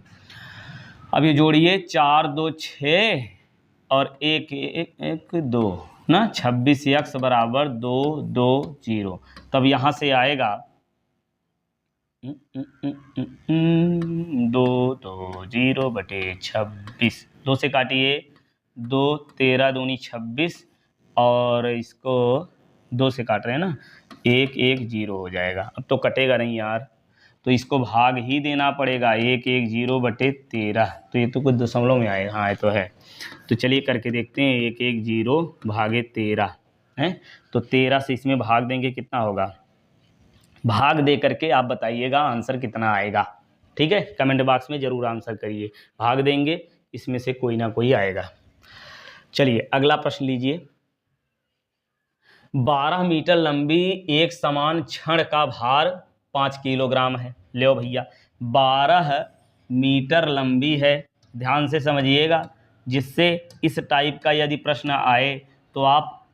Speaker 1: अब ये जोड़िए 4 2 6 और 1 1 1 2 ना, 26x बराबर 2 2 0। तब यहाँ से आएगा 2 2 0 बटे 26, 2 से काटिए 2 13 दूनी 26 और इसको 2 से काट रहे हैं ना, 1 1 0 हो जाएगा। अब तो कटेगा नहीं यार, तो इसको भाग ही देना पड़ेगा, 1 1 0 बटे 13। तो ये तो कुछ दशमलव में आएगा, हाँ ये तो है। तो चलिए करके देखते हैं, 1 1 0 भागे 13 है, तो 13 से इसमें भाग देंगे कितना होगा, भाग दे करके आप बताइएगा आंसर कितना आएगा। ठीक है, कमेंट बॉक्स में ज़रूर आंसर करिए, भाग देंगे इसमें से कोई ना कोई आएगा। चलिए अगला प्रश्न लीजिए। 12 मीटर लंबी एक समान छड़ का भार 5 किलोग्राम है। लो भैया, 12 मीटर लंबी है, ध्यान से समझिएगा, जिससे इस टाइप का यदि प्रश्न आए तो आप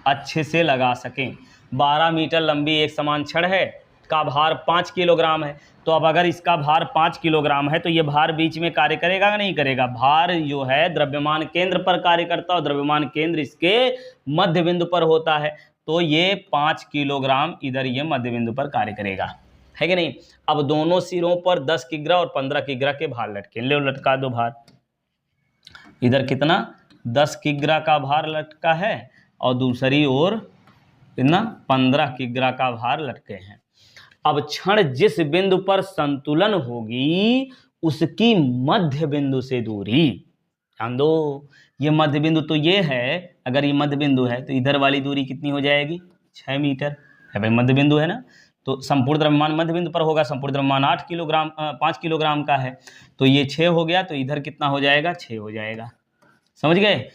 Speaker 1: अच्छे से लगा सकें। 12 मीटर लंबी एक समान छड़ है का भार 5 किलोग्राम है, तो अब अगर इसका भार 5 किलोग्राम है तो ये भार बीच में कार्य करेगा कि नहीं करेगा? भार जो है द्रव्यमान केंद्र पर कार्य करता है और द्रव्यमान केंद्र इसके मध्य बिंदु पर होता है, तो ये 5 किलोग्राम इधर ये मध्य बिंदु पर कार्य करेगा, है कि नहीं। अब दोनों सिरों पर 10 किग्रा और 15 किग्रा के भार लटके, ले लटका दो भार। इधर कितना 10 किग्रा का भार लटका है और दूसरी ओर कितना 15 किग्रा का भार लटके हैं। अब क्षण जिस बिंदु पर संतुलन होगी उसकी मध्य बिंदु से दूरी, ध्यान दो, ये मध्य बिंदु तो ये है, अगर ये मध्य बिंदु है तो इधर वाली दूरी कितनी हो जाएगी 6 मीटर है भाई, मध्य बिंदु है ना, तो संपूर्ण द्रव्यमान मध्य बिंदु पर होगा, संपूर्ण द्रव्यमान 5 किलोग्राम का है, तो ये 6 हो गया, तो इधर कितना हो जाएगा 6 हो जाएगा, समझ गए।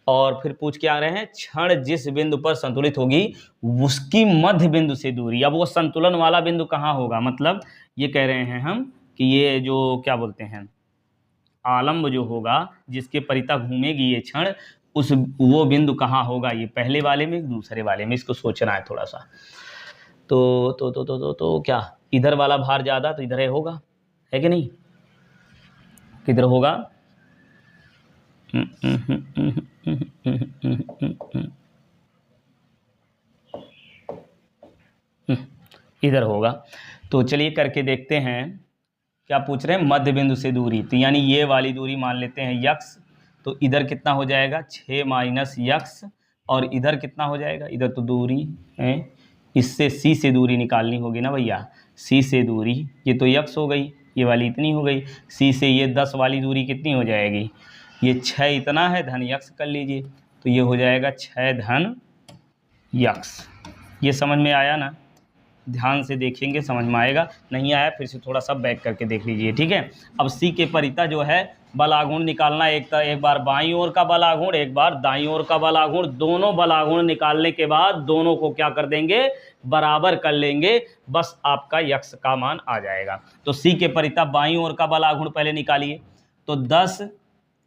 Speaker 1: और फिर पूछ के आ रहे हैं क्षण जिस बिंदु पर संतुलित होगी उसकी मध्य बिंदु से दूरी। अब वो संतुलन वाला बिंदु कहाँ होगा, मतलब ये कह रहे हैं हम कि ये जो क्या बोलते हैं आलम्ब जो होगा जिसके परिता घूमेगी ये क्षण, उस वो बिंदु कहाँ होगा, ये पहले वाले में दूसरे वाले में, इसको सोचना है थोड़ा सा। तो क्या इधर वाला भार ज़्यादा तो इधर होगा, है कि नहीं, किधर होगा इधर होगा। तो चलिए करके देखते हैं क्या पूछ रहे हैं, मध्य बिंदु से दूरी, तो यानी ये वाली दूरी मान लेते हैं यक्स, तो इधर कितना हो जाएगा 6 माइनस यक्स, और इधर कितना हो जाएगा, इधर तो दूरी है, इससे सी से दूरी निकालनी होगी ना भैया, सी से दूरी, ये तो यक्स हो गई, ये वाली इतनी हो गई, सी से ये 10 वाली दूरी कितनी हो जाएगी, ये 6 इतना है, धन यक्स कर लीजिए, तो ये हो जाएगा 6 धन यक्स। ये समझ में आया ना, ध्यान से देखेंगे समझ में आएगा, नहीं आया फिर से थोड़ा सा बैक करके देख लीजिए, ठीक है। अब सी के परिता जो है बलागुण निकालना, एक बार बाईं ओर का बलागुण, एक बार दाईं ओर का बलागुण, दोनों बलागुण निकालने के बाद दोनों को क्या कर देंगे, बराबर कर लेंगे, बस आपका यक्स का मान आ जाएगा। तो सी के परिता बाईं ओर का बलागुण पहले निकालिए, तो 10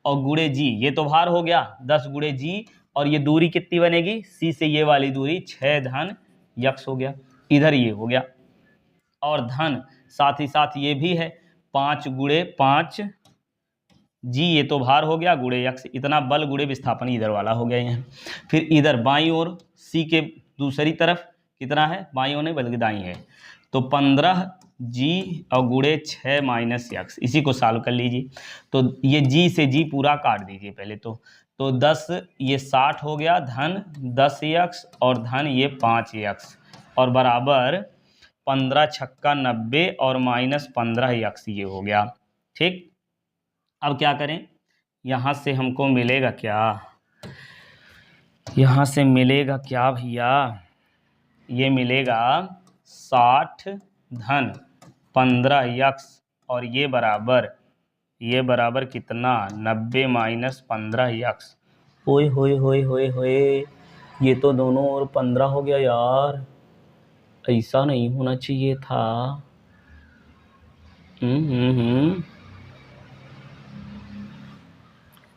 Speaker 1: और गुणे जी, ये तो भार हो गया 10 गुणे जी, और ये दूरी कितनी बनेगी, सी से ये वाली दूरी 6 धन यक्स हो गया, इधर ये हो गया, और धन साथ ही साथ ये भी है 5 गुणे 5 जी, ये तो भार हो गया, गुणे यक्स, इतना बल गुणे विस्थापन इधर वाला हो गया यहाँ। फिर इधर बाईं ओर सी के दूसरी तरफ कितना है, बाईं ओर नहीं बल्कि दाईं है, तो 15 जी और गुणे 6 माइनस यक्स, इसी को सॉल्व कर लीजिए। तो ये जी से जी पूरा काट दीजिए पहले, तो 10 ये 60 हो गया, धन 10 यक्स और धन ये 5 यक्स, और बराबर 15 छक्का 90 और माइनस 15 यक्स, ये हो गया, ठीक। अब क्या करें, यहाँ से हमको मिलेगा क्या, यहाँ से मिलेगा क्या भैया, ये मिलेगा 60 धन 15 यक्स, और ये बराबर कितना 90 माइनस 15 यक्स। ओए होए होए होए होए, ये तो दोनों ओर 15 हो गया यार, ऐसा नहीं होना चाहिए था।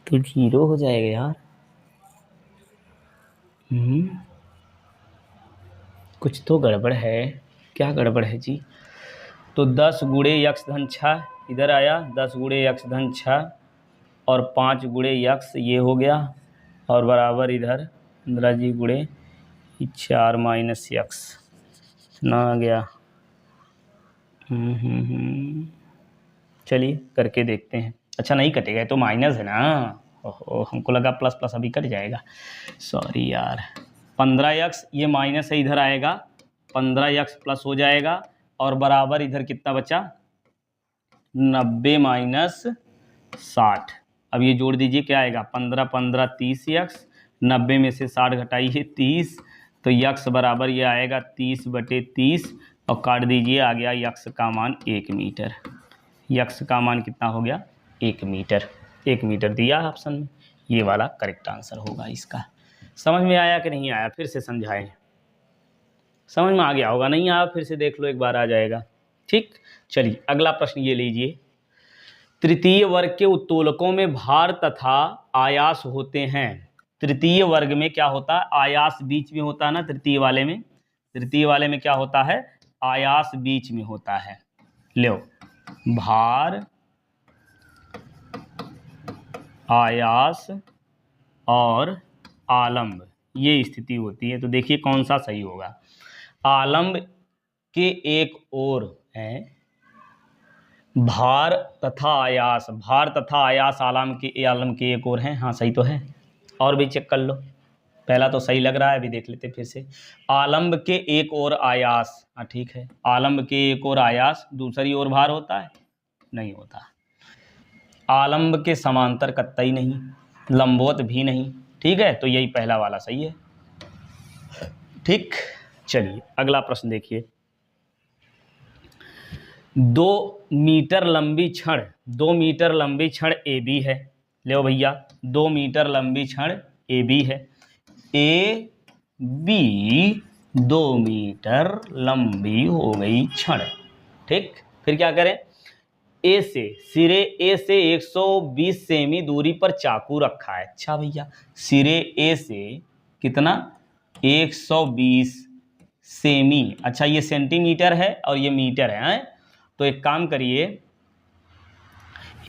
Speaker 1: तो 0 हो जाएगा यार। कुछ तो गड़बड़ है। क्या गड़बड़ है जी? तो 10 गुणे यक्स धन 6 इधर आया, 10 गुणे यक्स धन 6 और 5 गुणे यक्स ये हो गया, और बराबर इधर 15 जी गुणे 4 माइनस यक्स ना आ गया। चलिए करके देखते हैं। अच्छा नहीं कटेगा, तो माइनस है ना। ओहो, हमको लगा प्लस प्लस अभी कट जाएगा, सॉरी यार। 15 यक्स ये माइनस है, इधर आएगा 15 यक्स प्लस हो जाएगा, और बराबर इधर कितना बचा 90 माइनस 60। अब ये जोड़ दीजिए क्या आएगा 15 15 30 यक्स, 90 में से 60 घटाइए 30, तो यक्स बराबर ये आएगा 30/30, और काट दीजिए आ गया यक्स का मान 1 मीटर। यक्स का मान कितना हो गया 1 मीटर। 1 मीटर दिया ऑप्शन में, ये वाला करेक्ट आंसर होगा इसका। समझ में आया कि नहीं आया? फिर से समझाएं। समझ में आ गया होगा, नहीं आया फिर से देख लो, एक बार आ जाएगा। ठीक, चलिए अगला प्रश्न ये लीजिए। तृतीय वर्ग के उत्तोलकों में भार तथा आयास होते हैं। तृतीय वर्ग में क्या होता है? आयास बीच में होता है ना तृतीय वाले में। तृतीय वाले में क्या होता है? आयास बीच में होता है। लो, भार, आयास और आलम्ब, ये स्थिति होती है। तो देखिए कौन सा सही होगा। आलम्ब के एक ओर है भार तथा आयास, भार तथा आयास आलम्ब के एक ओर हैं। हाँ सही तो है, और भी चेक कर लो। पहला तो सही लग रहा है, अभी देख लेते फिर से। आलम्ब के एक ओर आयास, हाँ ठीक है, आलम्ब के एक ओर आयास, दूसरी ओर भार होता है? नहीं होता। आलम्ब के समांतर कतई नहीं, लंबवत भी नहीं। ठीक है, तो यही पहला वाला सही है। ठीक, चलिए अगला प्रश्न देखिए। 2 मीटर लंबी छड़, 2 मीटर लंबी छड़ ए बी है। लो भैया, 2 मीटर लंबी छड़ ए बी है। ए बी 2 मीटर लंबी हो गई छड़। ठीक, फिर क्या करें? ए से, सिरे ए से 120 सेमी दूरी पर चाकू रखा है। अच्छा भैया, सिरे ए से कितना 120 सेमी, अच्छा ये सेंटीमीटर है और ये मीटर है। तो एक काम करिए,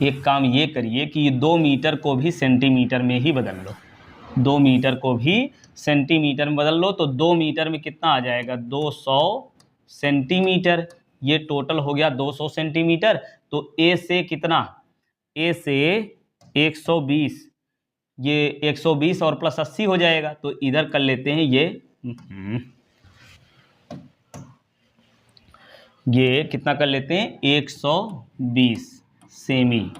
Speaker 1: एक काम ये करिए कि ये 2 मीटर को भी सेंटीमीटर में ही बदल लो। 2 मीटर को भी सेंटीमीटर में बदल लो, तो 2 मीटर में कितना आ जाएगा 200 सेंटीमीटर। ये टोटल हो गया 200 सेंटीमीटर। तो ए से कितना, ए से 120, ये 120 और प्लस 80 हो जाएगा। तो इधर कर लेते हैं ये कितना कर लेते हैं 120 सेमी,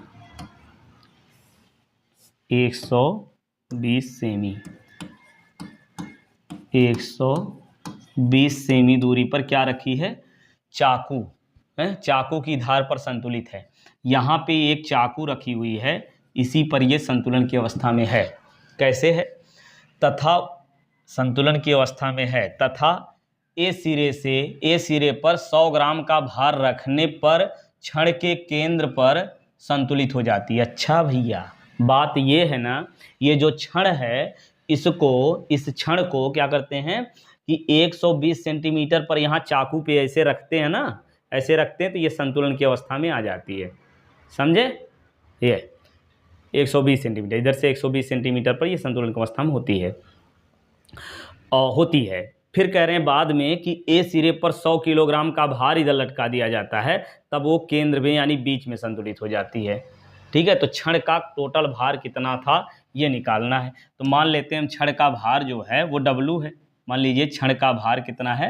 Speaker 1: 120 सेमी, 120 सेमी दूरी पर क्या रखी है? चाकू है, चाकू की धार पर संतुलित है। यहाँ पे एक चाकू रखी हुई है, इसी पर ये संतुलन की अवस्था में है। कैसे है? तथा संतुलन की अवस्था में है, तथा ए सिरे पर 100 ग्राम का भार रखने पर छड़ के केंद्र पर संतुलित हो जाती है। अच्छा भैया, बात ये है ना, ये जो छड़ है इसको, इस छड़ को क्या करते हैं कि 120 सेंटीमीटर पर यहाँ चाकू पे ऐसे रखते हैं ना, ऐसे रखते हैं तो ये संतुलन की अवस्था में आ जाती है। समझे? ये 120 सेंटीमीटर, इधर से 120 सेंटीमीटर पर ये संतुलन की अवस्था में होती है, होती है। फिर कह रहे हैं बाद में कि ए सिरे पर 100 किलोग्राम का भार इधर लटका दिया जाता है, तब वो केंद्र में यानी बीच में संतुलित हो जाती है। ठीक है, तो छड़ का टोटल भार कितना था ये निकालना है। तो मान लेते हैं हम छड़ का भार जो है वो W है। मान लीजिए छड़ का भार कितना है,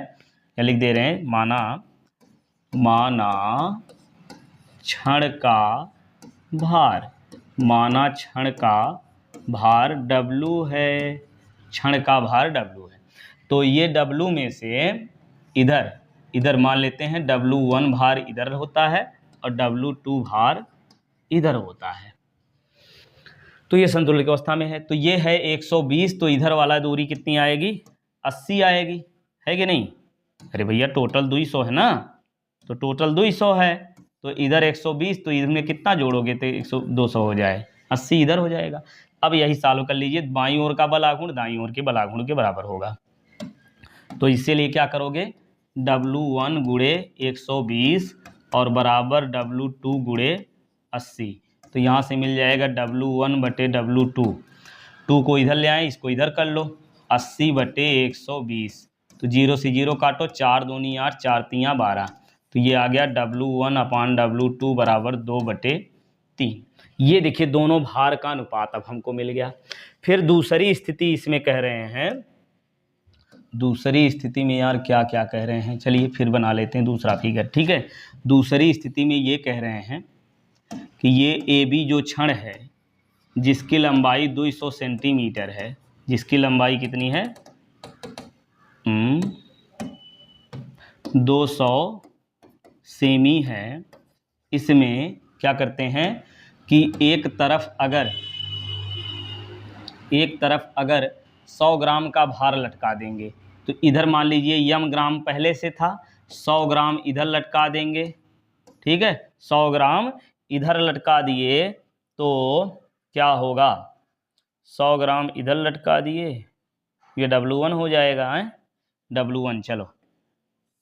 Speaker 1: या लिख दे रहे हैं माना छड़ का भार, माना छड़ का भार W है, छड़ का भार W है। तो ये W में से इधर मान लेते हैं W1 भार इधर होता है और W2 भार इधर होता है। तो ये संतुलित अवस्था में है। तो ये है 120, तो इधर वाला दूरी कितनी आएगी 80 आएगी, है कि नहीं? अरे भैया टोटल 200 है ना, तो टोटल 200 है, तो इधर 120, तो इधर में कितना जोड़ोगे तो 100 200 हो जाए, 80 इधर हो जाएगा। अब यही सॉल्व कर लीजिए, बाईं ओर का बलागुण दाईं ओर के बलागुण के बराबर होगा। तो इसीलिए क्या करोगे, W1 गुणे 120 और बराबर W2 गुणे 80। तो यहाँ से मिल जाएगा W1 बटे W2, 2 को इधर ले आए, इसको इधर कर लो, 80 बटे 120। तो 0 से 0 काटो, 4 दूनी 8, 4 तियाँ 12। तो ये आ गया W1 अपान W2 बराबर 2/3। ये देखिए दोनों भार का अनुपात अब हमको मिल गया। फिर दूसरी स्थिति इसमें कह रहे हैं, दूसरी स्थिति में यार क्या क्या कह रहे हैं, चलिए फिर बना लेते हैं दूसरा फिगर, ठीक है। दूसरी स्थिति में ये कह रहे हैं कि ये AB जो छड़ है जिसकी लंबाई 200 सेंटीमीटर है, जिसकी लंबाई कितनी है 200 सेमी है, इसमें क्या करते हैं कि एक तरफ अगर 100 ग्राम का भार लटका देंगे, तो इधर मान लीजिए m ग्राम पहले से था, 100 ग्राम इधर लटका देंगे, ठीक है। 100 ग्राम इधर लटका दिए तो क्या होगा, 100 ग्राम इधर लटका दिए, ये W1 हो जाएगा है, W1, चलो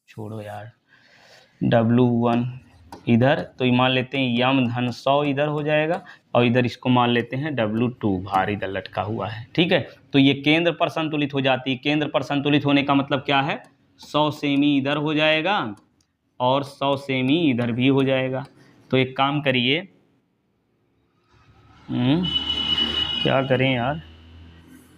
Speaker 1: छोड़ो यार, W1 इधर, तो ये मान लेते हैं यम धन 100 इधर हो जाएगा, और इधर इसको मान लेते हैं W2 भार इधर लटका हुआ है, ठीक है। तो ये केंद्र पर संतुलित हो जाती है। केंद्र पर संतुलित होने का मतलब क्या है, 100 सेमी इधर हो जाएगा और 100 सेमी इधर भी हो जाएगा। तो एक काम करिए, क्या करें यार,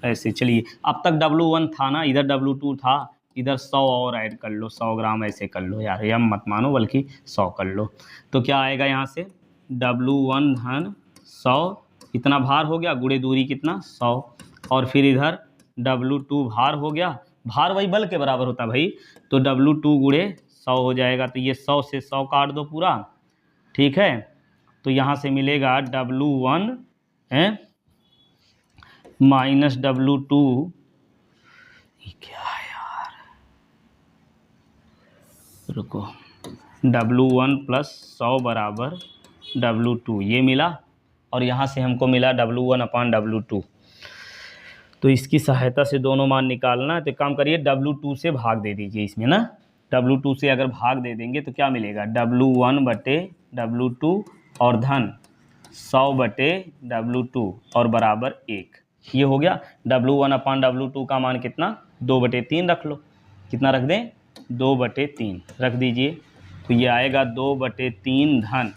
Speaker 1: ऐसे चलिए, अब तक W1 था ना, इधर W2 था, इधर 100 और ऐड कर लो, 100 ग्राम ऐसे कर लो यार, यम मत मानो बल्कि 100 कर लो। तो क्या आएगा यहाँ से, W1 धन 100, इतना भार हो गया, गुणे दूरी कितना 100, और फिर इधर W2 भार हो गया, भार वही बल के बराबर होता भाई, तो W2 गुणे 100 हो जाएगा। तो ये 100 से 100 काट दो पूरा, ठीक है। तो यहाँ से मिलेगा W1 है माइनस W2, क्या है यार, रुको, W1 प्लस 100 बराबर W2, ये मिला, और यहाँ से हमको मिला W1 अपान W2। तो इसकी सहायता से दोनों मान निकालना है, तो काम करिए W2 से भाग दे दीजिए इसमें ना, W2 से अगर भाग दे देंगे तो क्या मिलेगा, W1 बटे W2 और धन 100 बटे W2 और बराबर 1, ये हो गया। W1 अपान W2 का मान कितना, 2/3 रख लो, कितना रख दें, 2/3 रख दीजिए। तो ये आएगा 2/3 धन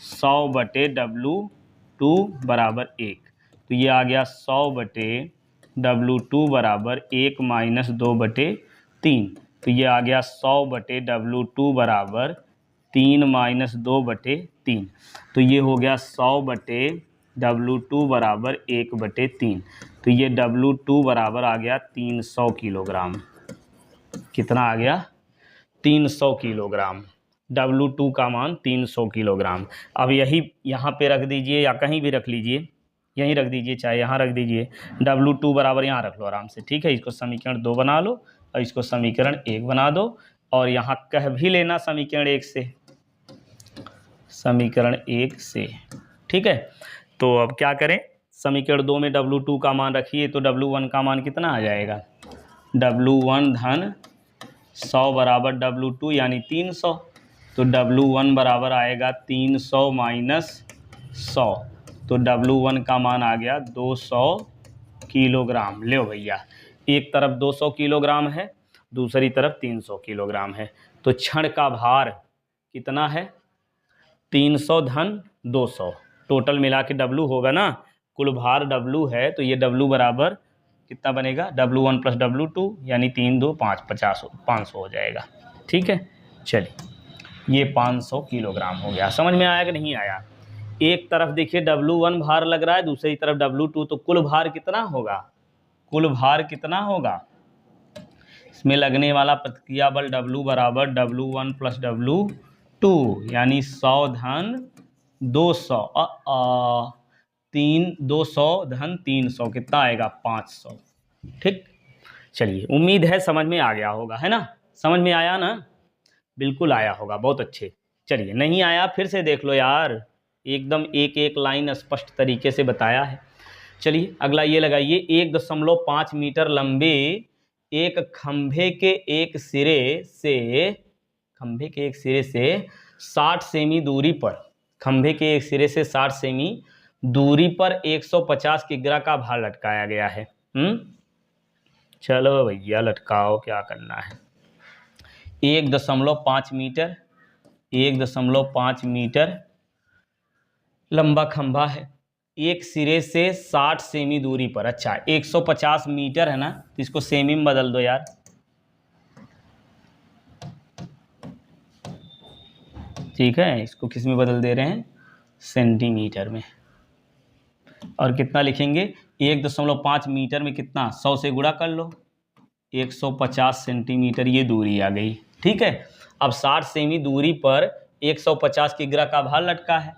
Speaker 1: 100 बटे W2 बराबर 1। तो ये आ गया 100 बटे W2 बराबर 1 माइनस 2/3। तो ये आ गया 100 बटे W2 बराबर 3 माइनस 2/3। तो ये हो गया 100 बटे W2 बराबर 1/3। तो ये W2 बराबर आ गया 300 किलोग्राम। कितना आ गया, 300 किलोग्राम। W2 का मान 300 किलोग्राम। अब यही यहाँ पे रख दीजिए या कहीं भी रख लीजिए, यहीं रख दीजिए, चाहे यहाँ रख दीजिए, W2 बराबर यहाँ रख लो आराम से, ठीक है। इसको समीकरण 2 बना लो और इसको समीकरण 1 बना दो, और यहाँ कह भी लेना समीकरण 1 से, समीकरण 1 से, ठीक है। तो अब क्या करें, समीकरण 2 में W2 का मान रखिए, तो W1 का मान कितना आ जाएगा, W1 धन 100 बराबर W2 यानी 300। तो W1 बराबर आएगा 300 माइनस 100, तो W1 का मान आ गया 200 किलोग्राम। ले भैया, एक तरफ 200 किलोग्राम है, दूसरी तरफ 300 किलोग्राम है, तो क्षण का भार कितना है, 300 धन 200, टोटल मिला के W होगा ना, कुल भार W है, तो ये W बराबर कितना बनेगा, W1 प्लस W2 यानी 3 2 5 500 हो जाएगा, ठीक है। चलिए ये 500 किलोग्राम हो गया। समझ में आया कि नहीं आया, एक तरफ देखिए W1 भार लग रहा है, दूसरी तरफ W2, तो कुल भार कितना होगा, कुल भार कितना होगा, इसमें लगने वाला प्रतिक्रिया बल W बराबर W1 प्लस W2 यानी 100 धन 200 200 धन 300 कितना आएगा 500, ठीक। चलिए उम्मीद है समझ में आ गया होगा, है ना, समझ में आया ना? बिल्कुल आया होगा, बहुत अच्छे। चलिए, नहीं आया फिर से देख लो यार, एकदम एक एक लाइन स्पष्ट तरीके से बताया है। चलिए अगला ये लगाइए, 1.5 मीटर लंबे एक खंभे के एक सिरे से 60 सेमी दूरी पर, खंभे के एक सिरे से 60 सेमी दूरी पर 150 किग्रा का भार लटकाया गया है। चलो भैया लटकाओ, क्या करना है। 1.5 मीटर 1.5 मीटर लंबा खंभा है, एक सिरे से 60 सेमी दूरी पर। अच्छा 150 मीटर है ना, तो इसको सेमी में बदल दो यार। ठीक है, इसको किस में बदल दे रहे हैं, सेंटीमीटर में। और कितना लिखेंगे, 1.5 मीटर में कितना, 100 से गुणा कर लो, 150 सेंटीमीटर ये दूरी आ गई। ठीक है, अब 60 सेमी दूरी पर 150 किग्रा का भार लटका है।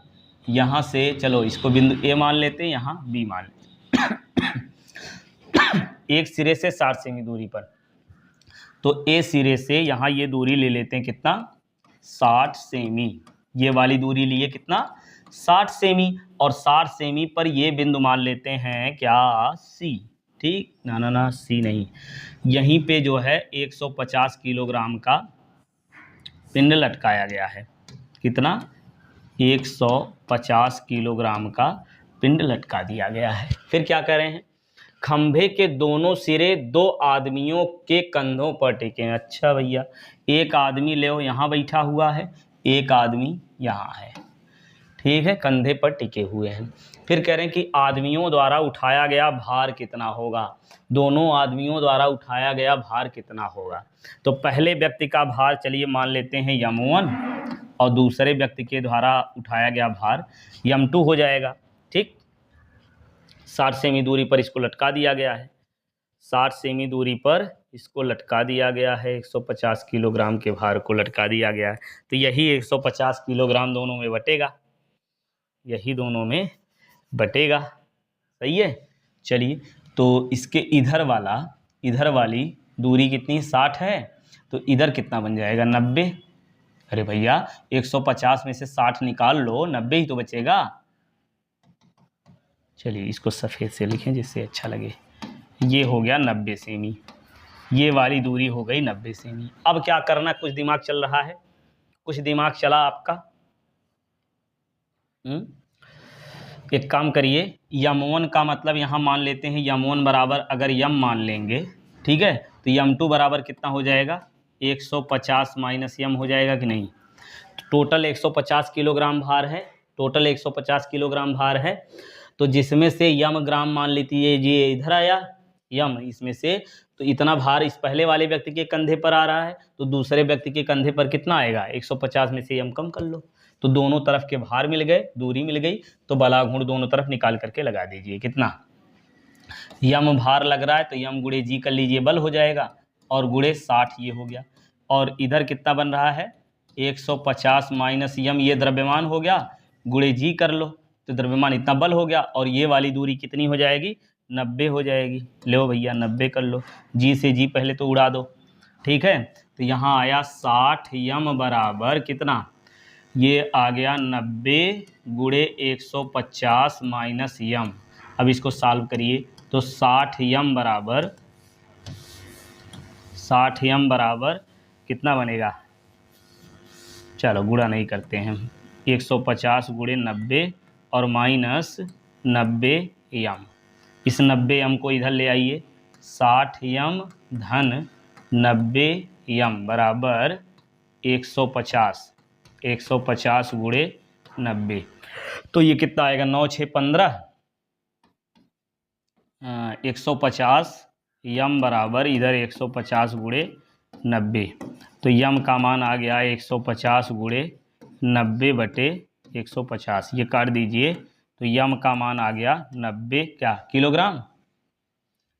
Speaker 1: यहाँ से चलो इसको बिंदु ए मान लेते हैं, यहाँ बी मान लेते हैं। एक सिरे से 60 सेमी दूरी पर, तो ए सिरे से यहाँ ये दूरी ले लेते हैं, कितना, 60 सेमी। ये वाली दूरी लिए कितना, 60 सेमी। और 60 सेमी पर ये बिंदु मान लेते हैं क्या, सी। ठीक ना ना ना, सी नहीं, यहीं पे जो है 150 किलोग्राम का पिंड लटकाया गया है। कितना, 150 किलोग्राम का पिंड लटका दिया गया है। फिर क्या कर रहे हैं, खंभे के दोनों सिरे दो आदमियों के कंधों पर टिके हैं। अच्छा भैया, एक आदमी ले यहाँ बैठा हुआ है, एक आदमी यहाँ है। ठीक है, कंधे पर टिके हुए हैं। फिर कह रहे हैं कि आदमियों द्वारा उठाया गया भार कितना होगा, दोनों आदमियों द्वारा उठाया गया भार कितना होगा। तो पहले व्यक्ति का भार चलिए मान लेते हैं यम1, और दूसरे व्यक्ति के द्वारा उठाया गया भार यम2 हो जाएगा। ठीक, 60 सेमी दूरी पर इसको लटका दिया गया है, 60 सेमी दूरी पर इसको लटका दिया गया है, 150 किलोग्राम के भार को लटका दिया गया है। तो यही 150 किलोग्राम दोनों में बटेगा, यही दोनों में बटेगा। सही है। चलिए, तो इसके इधर वाली दूरी कितनी, 60 है, तो इधर कितना बन जाएगा, 90। अरे भैया 150 में से 60 निकाल लो, 90 ही तो बचेगा। चलिए इसको सफ़ेद से लिखें जिससे अच्छा लगे। ये हो गया 90 सेमी, ये वाली दूरी हो गई 90 सेमी। अब क्या करना, कुछ दिमाग चल रहा है, कुछ दिमाग चला आपका। एक काम करिए, यम1 का मतलब यहाँ मान लेते हैं यम1 बराबर, अगर यम मान लेंगे, ठीक है, तो यम2 बराबर कितना हो जाएगा, 150 माइनस यम हो जाएगा कि नहीं। टोटल 150 किलोग्राम भार है, टोटल 150 किलोग्राम भार है। तो जिसमें से यम ग्राम मान लेती है, ये इधर आया यम, इसमें से तो इतना भार इस पहले वाले व्यक्ति के कंधे पर आ रहा है, तो दूसरे व्यक्ति के कंधे पर कितना आएगा, 150 में से यम कम कर लो, तो दोनों तरफ के भार मिल गए, दूरी मिल गई। तो बला गुण दोनों तरफ निकाल करके लगा दीजिए, कितना, यम भार लग रहा है तो यम गुणे जी कर लीजिए, बल हो जाएगा, और गुणे 60 ये हो गया। और इधर कितना बन रहा है, 150 माइनस यम, ये द्रव्यमान हो गया, गुणे जी कर लो, तो द्रव्यमान इतना बल हो गया, और ये वाली दूरी कितनी हो जाएगी, 90 हो जाएगी। लो भैया 90 कर लो, जी से जी पहले तो उड़ा दो। ठीक है, तो यहाँ आया 60 यम बराबर कितना, ये आ गया 90 गुणे 150 माइनस यम। अब इसको सॉल्व करिए, तो 60 यम बराबर कितना बनेगा, चलो गुणा नहीं करते हैं, 150 गुणे 90 और माइनस 90 यम। इस 90 यम को इधर ले आइए, 60 यम धन 90 यम बराबर 150 गुणे 90। तो ये कितना आएगा, 9 6 15, 150 यम बराबर इधर 150 गुणे 90। तो यम का मान आ गया 150 गुणे 90 बटे 150, ये काट दीजिए, तो यम का मान आ गया 90 क्या किलोग्राम,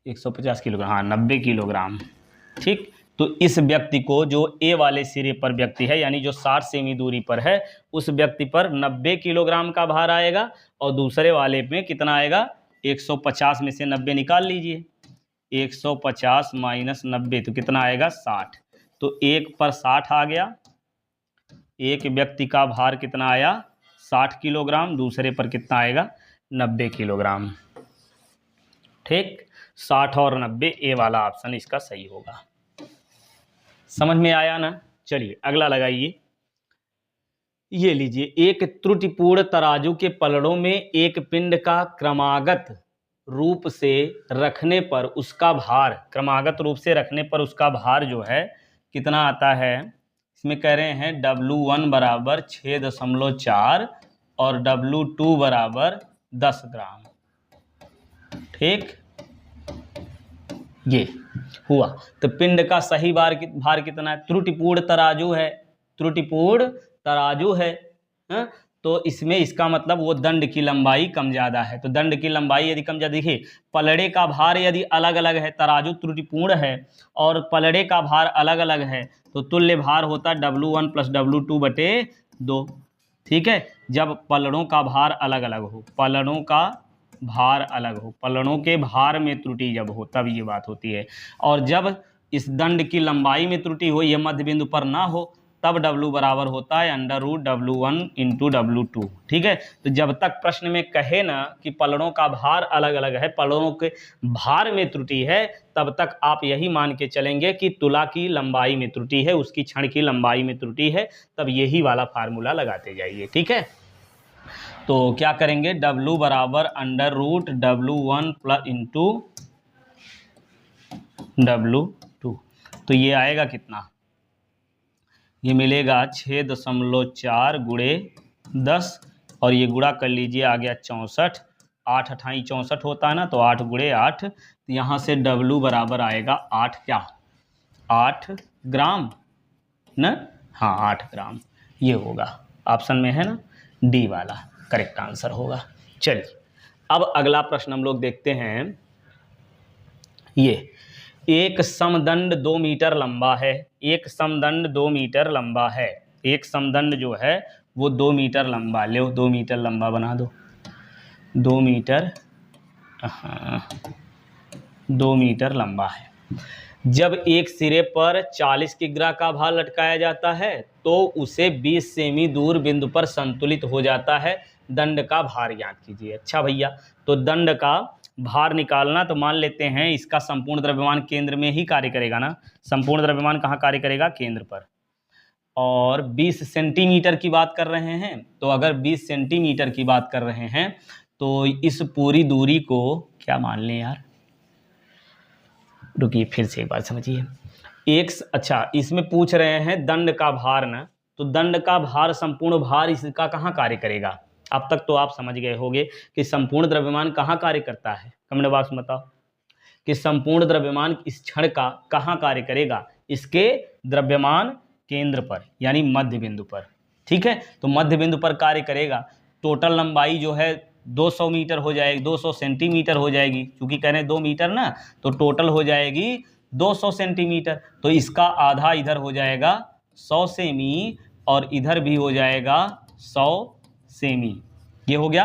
Speaker 1: 150 किलोग्राम, हाँ 90 किलोग्राम। ठीक, तो इस व्यक्ति को, जो ए वाले सिरे पर व्यक्ति है, यानी जो 60 सेमी दूरी पर है, उस व्यक्ति पर 90 किलोग्राम का भार आएगा, और दूसरे वाले में कितना आएगा, 150 में से 90 निकाल लीजिए, 150 माइनस 90 तो कितना आएगा, 60। तो 1 पर 60 आ गया। एक व्यक्ति का भार कितना आया 60 किलोग्राम, दूसरे पर कितना आएगा 90 किलोग्राम। ठीक, 60 और 90, ए वाला ऑप्शन इसका सही होगा। समझ में आया ना। चलिए अगला लगाइए। ये लीजिए, एक त्रुटिपूर्ण तराजू के पलड़ों में एक पिंड का क्रमागत रूप से रखने पर उसका भार, क्रमागत रूप से रखने पर उसका भार जो है कितना आता है। इसमें कह रहे हैं W1 बराबर 6.4 और W2 बराबर 10 ग्राम। ठीक, ये हुआ। तो पिंड का सही भार कितना है, त्रुटिपूर्ण तराजू है, त्रुटिपूर्ण तराजू है, हाँ? तो इसमें इसका मतलब वो दंड की लंबाई कम ज्यादा है। तो दंड की लंबाई यदि कम ज्यादा, देखिए पलड़े का भार यदि अलग अलग है, तराजू त्रुटिपूर्ण है और पलड़े का भार अलग अलग है, तो तुल्य भार होता W1 + W2/2। ठीक है, जब पलड़ों का भार अलग अलग हो, पलड़ों का भार अलग हो, पलड़ों के भार में त्रुटि जब हो तब ये बात होती है। और जब इस दंड की लंबाई में त्रुटि हो, यह मध्य बिंदु पर ना हो, तब W बराबर होता है √W1 × W2। ठीक है, तो जब तक प्रश्न में कहे ना कि पलड़ों का भार अलग अलग है, पलड़ों के भार में त्रुटि है, तब तक आप यही मान के चलेंगे कि तुला की लंबाई में त्रुटि है, उसकी क्षण की लंबाई में त्रुटि है, तब यही वाला फार्मूला लगाते जाइए। ठीक है, तो क्या करेंगे, W बराबर √W1 × W2। तो ये आएगा कितना, ये मिलेगा 6.4 × 10 और ये गुणा कर लीजिए, आ गया 64। 8 × 8 = 64 होता है ना, तो 8 × 8, तो यहाँ से W बराबर आएगा 8 क्या, 8 ग्राम ना, हाँ 8 ग्राम ये होगा। ऑप्शन में है ना डी वाला करेक्ट आंसर होगा। चलिए अब अगला प्रश्न हम लोग देखते हैं। ये एक समदंड 2 मीटर लंबा है, एक समदंड 2 मीटर लंबा है, एक समदंड जो है वो 2 मीटर लंबा, ले 2 मीटर लंबा बना दो, 2 मीटर, हाँ 2 मीटर लंबा है। जब एक सिरे पर 40 किग्रा का भार लटकाया जाता है तो उसे 20 सेमी दूर बिंदु पर संतुलित हो जाता है। दंड का भार ज्ञात कीजिए। अच्छा भैया, तो दंड का भार निकालना, तो मान लेते हैं इसका संपूर्ण द्रव्यमान केंद्र में ही कार्य करेगा ना, संपूर्ण द्रव्यमान कहाँ कार्य करेगा, केंद्र पर। और 20 सेंटीमीटर की बात कर रहे हैं, तो अगर 20 सेंटीमीटर की बात कर रहे हैं तो इस पूरी दूरी को क्या मान लें यार, रुकिए फिर से एक बार समझिए। अच्छा इसमें पूछ रहे हैं दंड का भार ना, तो दंड का भार, संपूर्ण भार इसका कहाँ कार्य करेगा। अब तक तो आप समझ गए होंगे कि संपूर्ण द्रव्यमान कहाँ कार्य करता है, कमेंट बॉक्स में बताओ कि संपूर्ण द्रव्यमान इस क्षण का कहाँ कार्य करेगा, इसके द्रव्यमान केंद्र पर यानी मध्य बिंदु पर। ठीक है, तो मध्य बिंदु पर कार्य करेगा। टोटल लंबाई जो है 200 मीटर हो जाएगी, 200 सेंटीमीटर हो जाएगी, क्योंकि कह रहे हैं 2 मीटर ना, तो टोटल हो जाएगी 200 सेंटीमीटर। तो इसका आधा इधर हो जाएगा 100 सेमी और इधर भी हो जाएगा 100 सेमी, ये हो गया।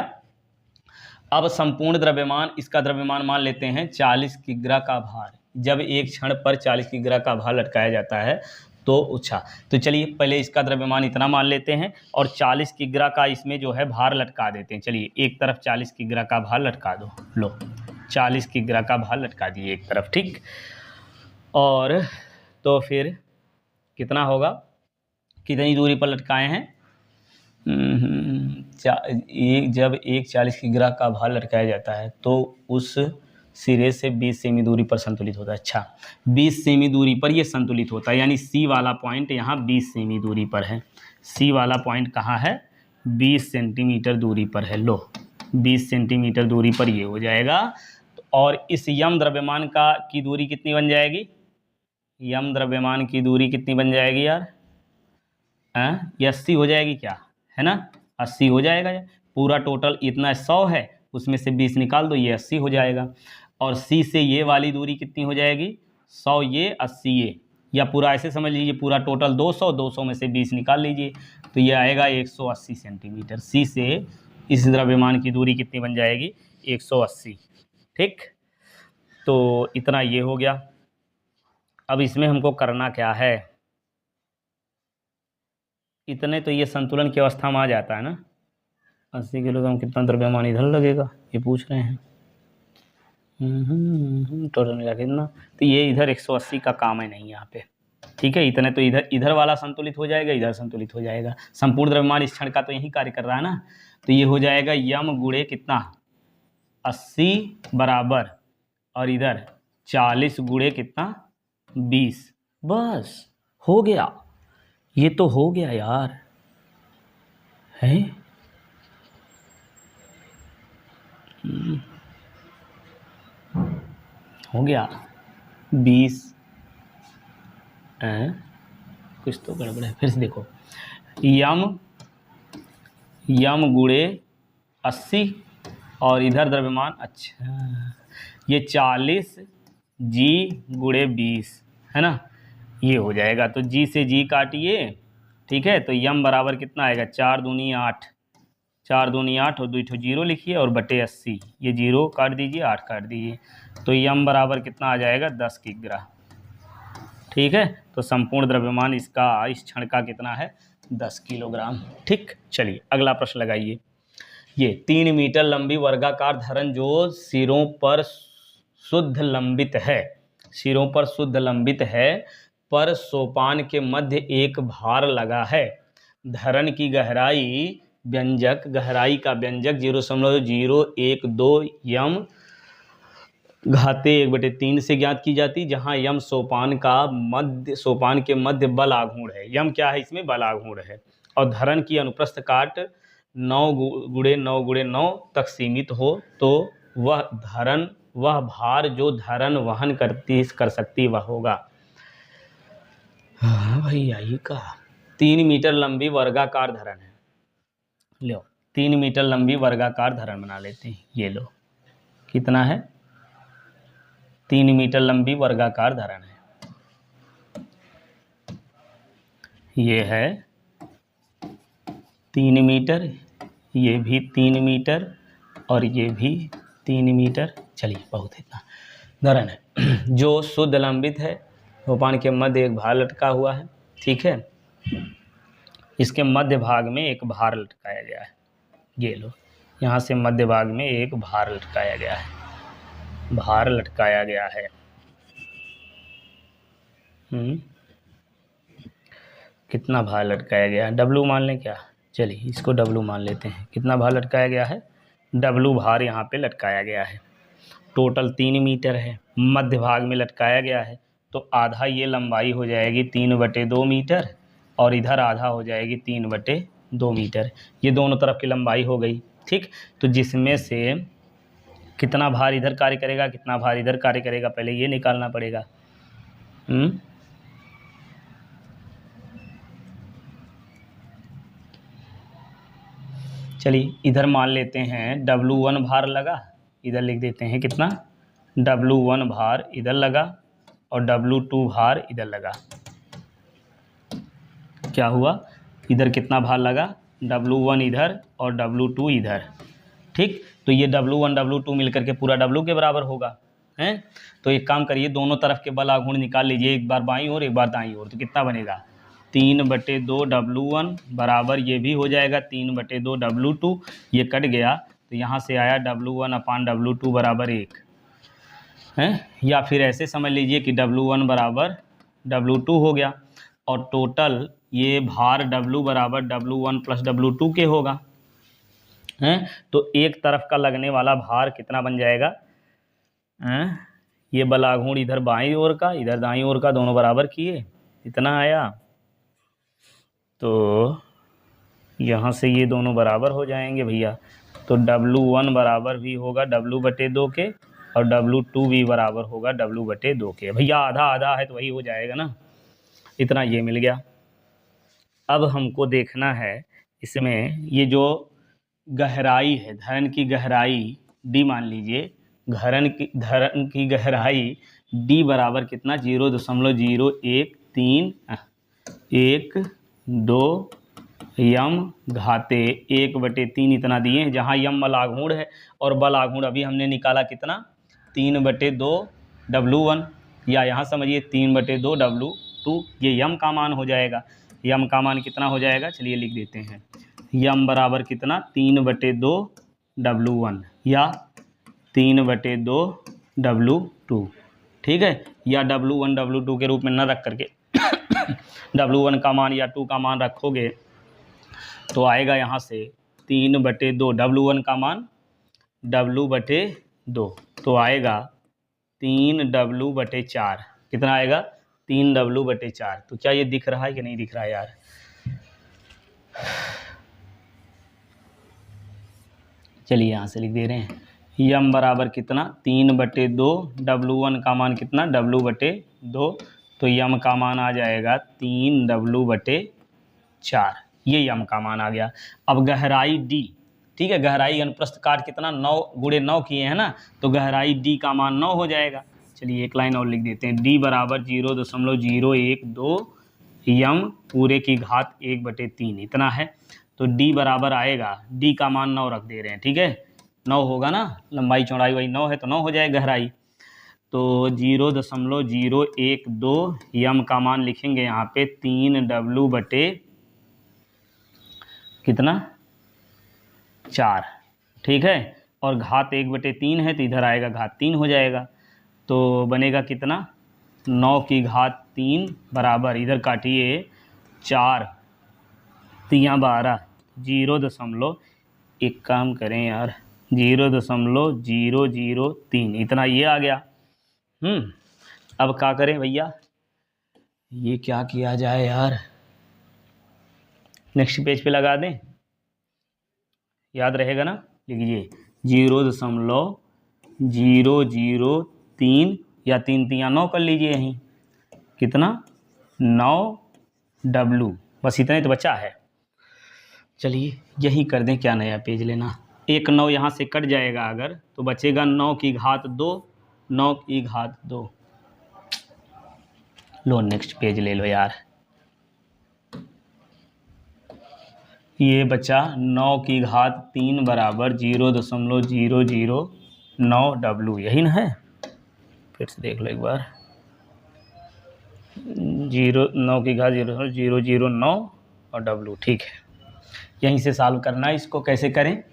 Speaker 1: अब संपूर्ण द्रव्यमान, इसका द्रव्यमान मान लेते हैं 40 किग्रा का भार। जब एक क्षण पर 40 किग्रा का भार लटकाया जाता है तो अच्छा, तो चलिए पहले इसका द्रव्यमान इतना मान लेते हैं और 40 किग्रा का इसमें जो है भार लटका देते हैं। चलिए एक तरफ 40 किग्रा का भार लटका दो, लो 40 किग्रा का भार लटका दिए एक तरफ। ठीक, और तो फिर कितना होगा, कितनी दूरी पर लटकाए हैं, जब एक 40 किग्रा का भार लटकाया जाता है तो उस सिरे से 20 सेमी दूरी पर संतुलित होता है। अच्छा 20 सेमी दूरी पर ये संतुलित होता है, यानी सी वाला पॉइंट यहाँ 20 सेमी दूरी पर है। सी वाला पॉइंट कहाँ है, 20 सेंटीमीटर दूरी पर है। लो 20 सेंटीमीटर दूरी पर ये हो जाएगा। और इस यम द्रव्यमान की दूरी कितनी बन जाएगी, यम द्रव्यमान की दूरी कितनी बन जाएगी यार, ये 80 हो जाएगी क्या, है ना 80 हो जाएगा। पूरा टोटल इतना 100 है, उसमें से 20 निकाल दो, ये 80 हो जाएगा। और सी से ये वाली दूरी कितनी हो जाएगी, 100 ये 80 ये, या पूरा ऐसे समझ लीजिए पूरा टोटल 200, 200 में से 20 निकाल लीजिए तो ये आएगा 180 सेंटीमीटर। सी से इस द्रव्यमान की दूरी कितनी बन जाएगी, 180। ठीक, तो इतना ये हो गया। अब इसमें हमको करना क्या है, इतने तो ये संतुलन की अवस्था में आ जाता है ना। 80 किलोग्राम कितना द्रव्यमान इधर लगेगा, ये पूछ रहे हैं। टोटल मिला कितना, तो ये इधर 180 का काम है नहीं यहाँ पे। ठीक है, इतने तो इधर वाला संतुलित हो जाएगा, इधर संतुलित हो जाएगा। संपूर्ण द्रव्यमान इस क्षण का तो यही कार्य कर रहा है ना, तो ये हो जाएगा यम गुणे कितना 80 बराबर, और इधर 40 गुणे कितना 20। बस हो गया, ये तो हो गया यार, है। हो गया 20। कुछ तो गड़बड़ है, फिर से देखो। यम गुणे 80 और इधर द्रव्यमान, अच्छा ये 40 जी गुणे 20 है ना, ये हो जाएगा। तो जी से जी काटिए, ठीक है। तो यम बराबर कितना आएगा, 4 दूनी 8, 4 दूनी 8 और 2 जीरो लिखिए और बटे 80, ये जीरो काट दीजिए, 8 काट दीजिए, तो यम बराबर कितना आ जाएगा 10 किग्रा। ठीक है, तो संपूर्ण द्रव्यमान इसका इस क्षण का कितना है 10 किलोग्राम। ठीक, चलिए अगला प्रश्न लगाइए। ये 3 मीटर लंबी वर्गाकार धरन जो सिरों पर शुद्ध लंबित है, सिरों पर शुद्ध लंबित है, पर सोपान के मध्य एक भार लगा है। धरन की गहराई व्यंजक, गहराई का व्यंजक 0.012 यम घाते 1/3 से ज्ञात की जाती, जहां यम सोपान के मध्य बल आघूर्ण है। यम क्या है इसमें, बल आघूर्ण है। और धरन की अनुप्रस्थ काट 9 गुणे 9 गुणे 9 तक सीमित हो, तो वह भार जो धरन वहन कर सकती वह होगा। हाँ भैया, ये कहा 3 मीटर लंबी वर्गाकार धरन है। लो 3 मीटर लंबी वर्गाकार धरन बना लेते हैं। ये लो कितना है, 3 मीटर लंबी वर्गाकार धरन है। ये है 3 मीटर, ये भी 3 मीटर और ये भी 3 मीटर। चलिए बहुत इतना धरन है जो शुद्ध लंबित है, सोपान के मध्य एक भार लटका हुआ है। ठीक है, इसके मध्य भाग में एक भार लटकाया गया है। ये लो, यहाँ से मध्य भाग में एक भार लटकाया गया है, भार लटकाया गया है। कितना भार लटकाया गया है, डब्लू मान लें क्या, चलिए इसको डब्लू मान लेते हैं। कितना भार लटकाया गया है, डब्लू भार यहाँ पे लटकाया गया है। टोटल 3 मीटर है, मध्य भाग में लटकाया गया है, तो आधा ये लंबाई हो जाएगी 3/2 मीटर और इधर आधा हो जाएगी 3/2 मीटर। ये दोनों तरफ की लंबाई हो गई। ठीक, तो जिसमें से कितना भार इधर कार्य करेगा, कितना भार इधर कार्य करेगा, पहले ये निकालना पड़ेगा। चलिए इधर मान लेते हैं W1 भार लगा, इधर लिख देते हैं कितना, W1 भार इधर लगा और W2 भार इधर लगा। क्या हुआ, इधर कितना भार लगा, W1 इधर और W2 इधर। ठीक, तो ये W1 W2 मिलकर के पूरा W के बराबर होगा, हैं। तो एक काम करिए, दोनों तरफ के बल आघूर्ण निकाल लीजिए, एक बार बाईं ओर एक बार दाईं ओर। तो कितना बनेगा, 3/2 W1 बराबर ये भी हो जाएगा 3/2 W2। ये कट गया तो यहाँ से आया W1/W2 बराबर 1 है, या फिर ऐसे समझ लीजिए कि W1 बराबर W2 हो गया और टोटल ये भार W बराबर W1 + W2 के होगा, हैं। तो एक तरफ का लगने वाला भार कितना बन जाएगा, हैं, ये बल आघूर्ण इधर बाईं ओर का इधर दाईं ओर का दोनों बराबर किए, इतना आया। तो यहाँ से ये दोनों बराबर हो जाएंगे भैया, तो W1 बराबर भी होगा W/2 के और W2 भी बराबर होगा W/2 के। भैया आधा आधा है तो वही हो जाएगा ना, इतना ये मिल गया। अब हमको देखना है इसमें ये जो गहराई है, धरन की गहराई D मान लीजिए, धरन की गहराई D बराबर कितना 0.013112 यम घाते 1/3 इतना दिए हैं, जहाँ यम बल आघूर्ण है और बल आघूर्ण अभी हमने निकाला कितना 3/2 W1, या यहाँ समझिए 3/2 W2, ये यम का मान हो जाएगा। यम का मान कितना हो जाएगा, चलिए लिख देते हैं। यम बराबर कितना, 3/2 W1 या 3/2 W2, ठीक है। या W1 W2 के रूप में न रख करके W1 का मान या 2 का मान रखोगे तो आएगा यहाँ से 3/2, W1 का मान W/2 तो आएगा 3W/4। कितना आएगा, 3W/4। तो क्या ये दिख रहा है कि नहीं दिख रहा है यार? चलिए यहाँ से लिख दे रहे हैं, यम बराबर कितना, 3/2, W1 का मान कितना, W/2, तो यम का मान आ जाएगा 3W/4। ये यम का मान आ गया। अब गहराई D, ठीक है, गहराई अनुप्रस्थ काट कितना, 9 × 9 किए हैं ना, तो गहराई D का मान 9 हो जाएगा। चलिए एक लाइन और लिख देते हैं, D बराबर 0.012 यम पूरे की घात 1/3 इतना है। तो D बराबर आएगा, D का मान 9 रख दे रहे हैं, ठीक है, 9 होगा ना, लंबाई चौड़ाई वही 9 है तो 9 हो जाएगा गहराई। तो 0.012 यम का मान लिखेंगे यहाँ पे 3W/ कितना 4, ठीक है, और घात 1/3 है तो इधर आएगा घात 3 हो जाएगा। तो बनेगा कितना, 9 की घात 3 बराबर, इधर काटिए 4 3 12, 0. एक काम करें यार, 0.003 इतना ये आ गया। अब क्या करें भैया, ये क्या किया जाए यार, नेक्स्ट पेज पे लगा दें, याद रहेगा ना, लिखिए 0.003 या 3 3 9 कर लीजिए यहीं, कितना 9W, बस इतना ही तो बचा है। चलिए यही कर दें, क्या नया पेज लेना, एक 9 यहाँ से कट जाएगा अगर, तो बचेगा 9 की घात 2, 9 की घात 2। लो नेक्स्ट पेज ले लो यार, ये बचा 9 की घात 3 बराबर 0.009W, यही ना है, फिर से देख लो एक बार, 9 की घात 0.009 और W, ठीक है। यहीं से सॉल्व करना है इसको, कैसे करें,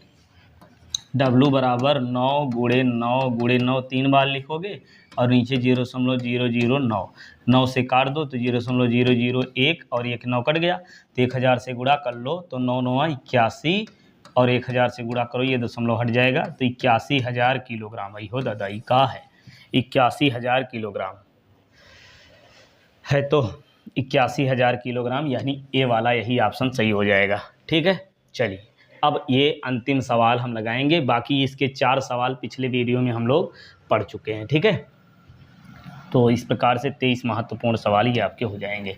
Speaker 1: W बराबर 9 × 9 × 9 3 बार लिखोगे और नीचे 0.009, 9 से काट दो तो 0.001 और 1 9 कट गया, तो 1000 से गुणा कर लो तो 9 9 81 और 1000 से गुणा करो, ये दशमलव हट जाएगा, तो 81,000 किलोग्राम। आई हो दादा, ये का है 81,000 किलोग्राम है, तो 81,000 किलोग्राम, यानी ए वाला यही ऑप्शन सही हो जाएगा, ठीक है। चलिए अब ये अंतिम सवाल हम लगाएंगे, बाकी इसके 4 सवाल पिछले वीडियो में हम लोग पढ़ चुके हैं, ठीक है। तो इस प्रकार से 23 महत्वपूर्ण सवाल ये आपके हो जाएंगे।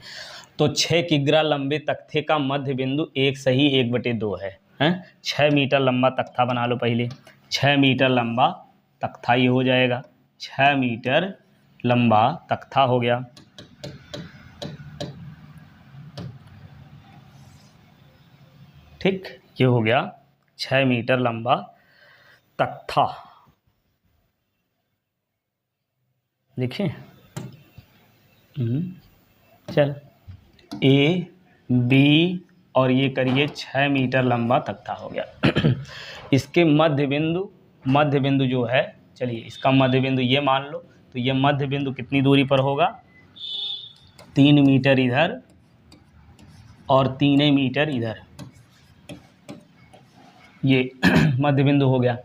Speaker 1: तो 6 किग्रा लंबे तख्ते का मध्य बिंदु 1 सही 1/2 है, 6 मीटर लंबा तख्ता बना लो पहले, 6 मीटर लंबा तख्ता ये हो जाएगा, 6 मीटर लंबा तख्ता हो गया। ठीक, ये हो गया 6 मीटर लंबा तख्ता, देखिए, चल A B और ये करिए 6 मीटर लंबा तख्ता हो गया। इसके मध्य बिंदु जो है, चलिए इसका मध्य बिंदु ये मान लो, तो ये मध्य बिंदु कितनी दूरी पर होगा, 3 मीटर इधर और 3 मीटर इधर, ये मध्य बिंदु हो गया।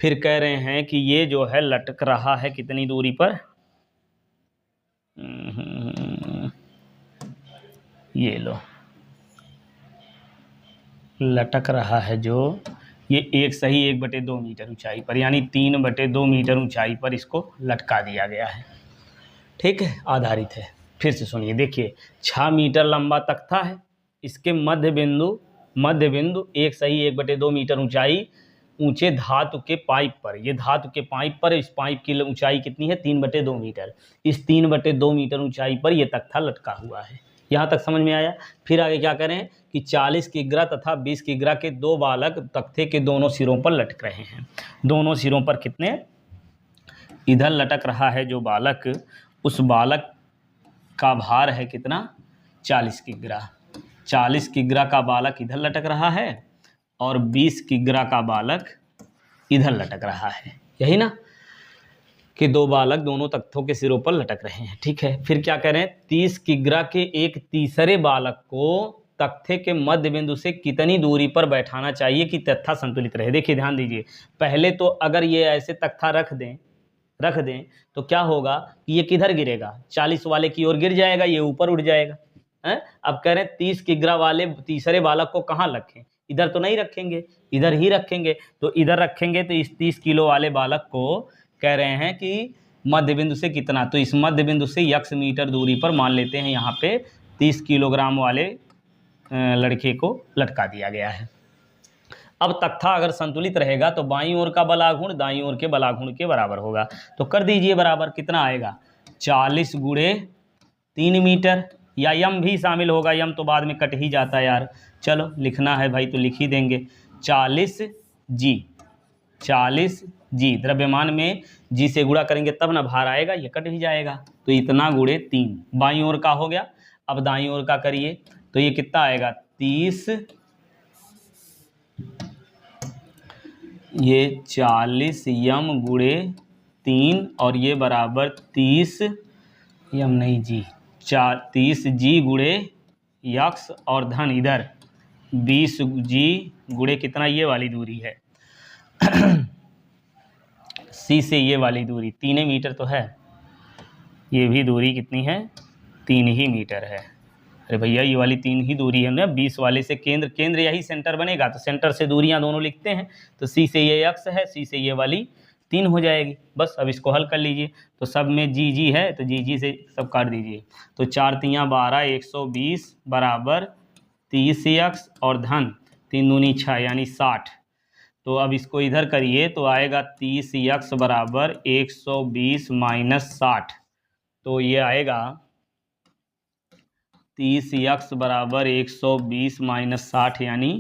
Speaker 1: फिर कह रहे हैं कि ये जो है लटक रहा है कितनी दूरी पर, ये लो, लटक रहा है जो, ये 1 सही 1/2 मीटर ऊंचाई पर, यानी 3/2 मीटर ऊंचाई पर इसको लटका दिया गया है, ठीक है, आधारित है। फिर से सुनिए, देखिए 6 मीटर लंबा तख्ता है, इसके मध्य बिंदु 1 सही 1/2 मीटर ऊंचाई ऊंचे धातु के पाइप पर, ये धातु के पाइप पर, इस पाइप की ऊंचाई कितनी है 3/2 मीटर, इस 3/2 मीटर ऊंचाई पर यह तख्ता लटका हुआ है। यहाँ तक समझ में आया। फिर आगे क्या करें कि 40 किग्रा तथा 20 किग्रा के 2 बालक तख्ते के दोनों सिरों पर लटक रहे हैं। दोनों सिरों पर कितने, इधर लटक रहा है जो बालक, उस बालक का भार है कितना 40 किग्रा, 40 किग्रा का बालक इधर लटक रहा है और 20 किग्रा का बालक इधर लटक रहा है, यही ना, कि दो बालक दोनों तख्तों के सिरों पर लटक रहे हैं। ठीक है, फिर क्या कह रहे हैं, 30 किग्रा के एक तीसरे बालक को तख्ते के मध्य बिंदु से कितनी दूरी पर बैठाना चाहिए कि तख्ता संतुलित रहे। देखिए ध्यान दीजिए, पहले तो अगर ये ऐसे तख्ता रख दें तो क्या होगा कि ये किधर गिरेगा, 40 वाले की ओर गिर जाएगा, ये ऊपर उठ जाएगा है? अब कह रहे हैं 30 किग्रा वाले तीसरे बालक को कहाँ रखें, इधर तो नहीं रखेंगे, इधर ही रखेंगे। तो इधर रखेंगे तो इस 30 किलो वाले बालक को कह रहे हैं कि मध्य बिंदु से कितना, तो इस मध्य बिंदु से x मीटर दूरी पर मान लेते हैं यहाँ पे 30 किलोग्राम वाले लड़के को लटका दिया गया है। अब तख्ता अगर संतुलित रहेगा तो बाईं ओर का बलाघूर्ण दाईं ओर के बलाघूर्ण के बराबर होगा। तो कर दीजिए बराबर, कितना आएगा 40 गुणे 3 मीटर, या यम भी शामिल होगा, यम तो बाद में कट ही जाता है यार, चलो लिखना है भाई तो लिख ही देंगे 40 जी, द्रव्यमान में जी से गुणा करेंगे तब ना भार आएगा, ये कट ही जाएगा, तो इतना गुणे 3 बाईं ओर का हो गया। अब दाईं ओर का करिए तो ये कितना आएगा 30, ये 40 यम गुणे 3 और ये बराबर 30 यम नहीं जी 30 जी गुणे यक्स और धन इधर 20 जी गुणे कितना, ये वाली दूरी है सी से ये वाली दूरी 3 मीटर तो है, ये भी दूरी कितनी है 3 ही मीटर है। अरे भैया ये वाली 3 ही दूरी है ना, 20 वाले से केंद्र यही सेंटर बनेगा, तो सेंटर से दूरियां दोनों लिखते हैं, तो सी से ये एक्स है, सी से ये वाली 3 हो जाएगी। बस अब इसको हल कर लीजिए, तो सब में जी है तो जी से सब काट दीजिए, तो 4 तियाँ 12 120 बराबर 30 एक्स और धन 3 दूनी 6 यानी 60। तो अब इसको इधर करिए तो आएगा 30 एक्स बराबर 120 माइनस 60, तो ये आएगा 30 एक्स बराबर 120 माइनस 60 यानी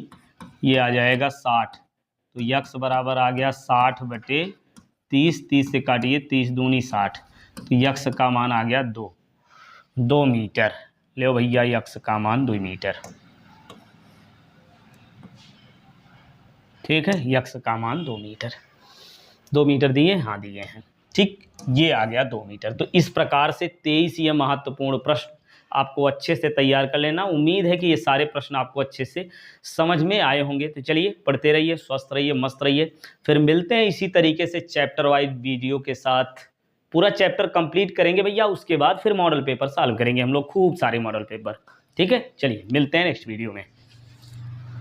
Speaker 1: ये आ जाएगा 60। तो यक्स बराबर आ गया 60 बटे 30, 30 से काटिए 30 दूनी 60, तो यक्स का मान आ गया 2 मीटर। लो भैया यक्स का मान 2 मीटर, ठीक है, यक्स का मान 2 मीटर। 2 मीटर दिए, हाँ दिए हैं, ठीक, ये आ गया 2 मीटर। तो इस प्रकार से 23 ये महत्वपूर्ण प्रश्न आपको अच्छे से तैयार कर लेना। उम्मीद है कि ये सारे प्रश्न आपको अच्छे से समझ में आए होंगे। तो चलिए पढ़ते रहिए, स्वस्थ रहिए, मस्त रहिए, फिर मिलते हैं इसी तरीके से चैप्टर वाइज वीडियो के साथ। पूरा चैप्टर कंप्लीट करेंगे भैया, उसके बाद फिर मॉडल पेपर सॉल्व करेंगे हम लोग, खूब सारे मॉडल पेपर। ठीक है, चलिए मिलते हैं नेक्स्ट वीडियो में।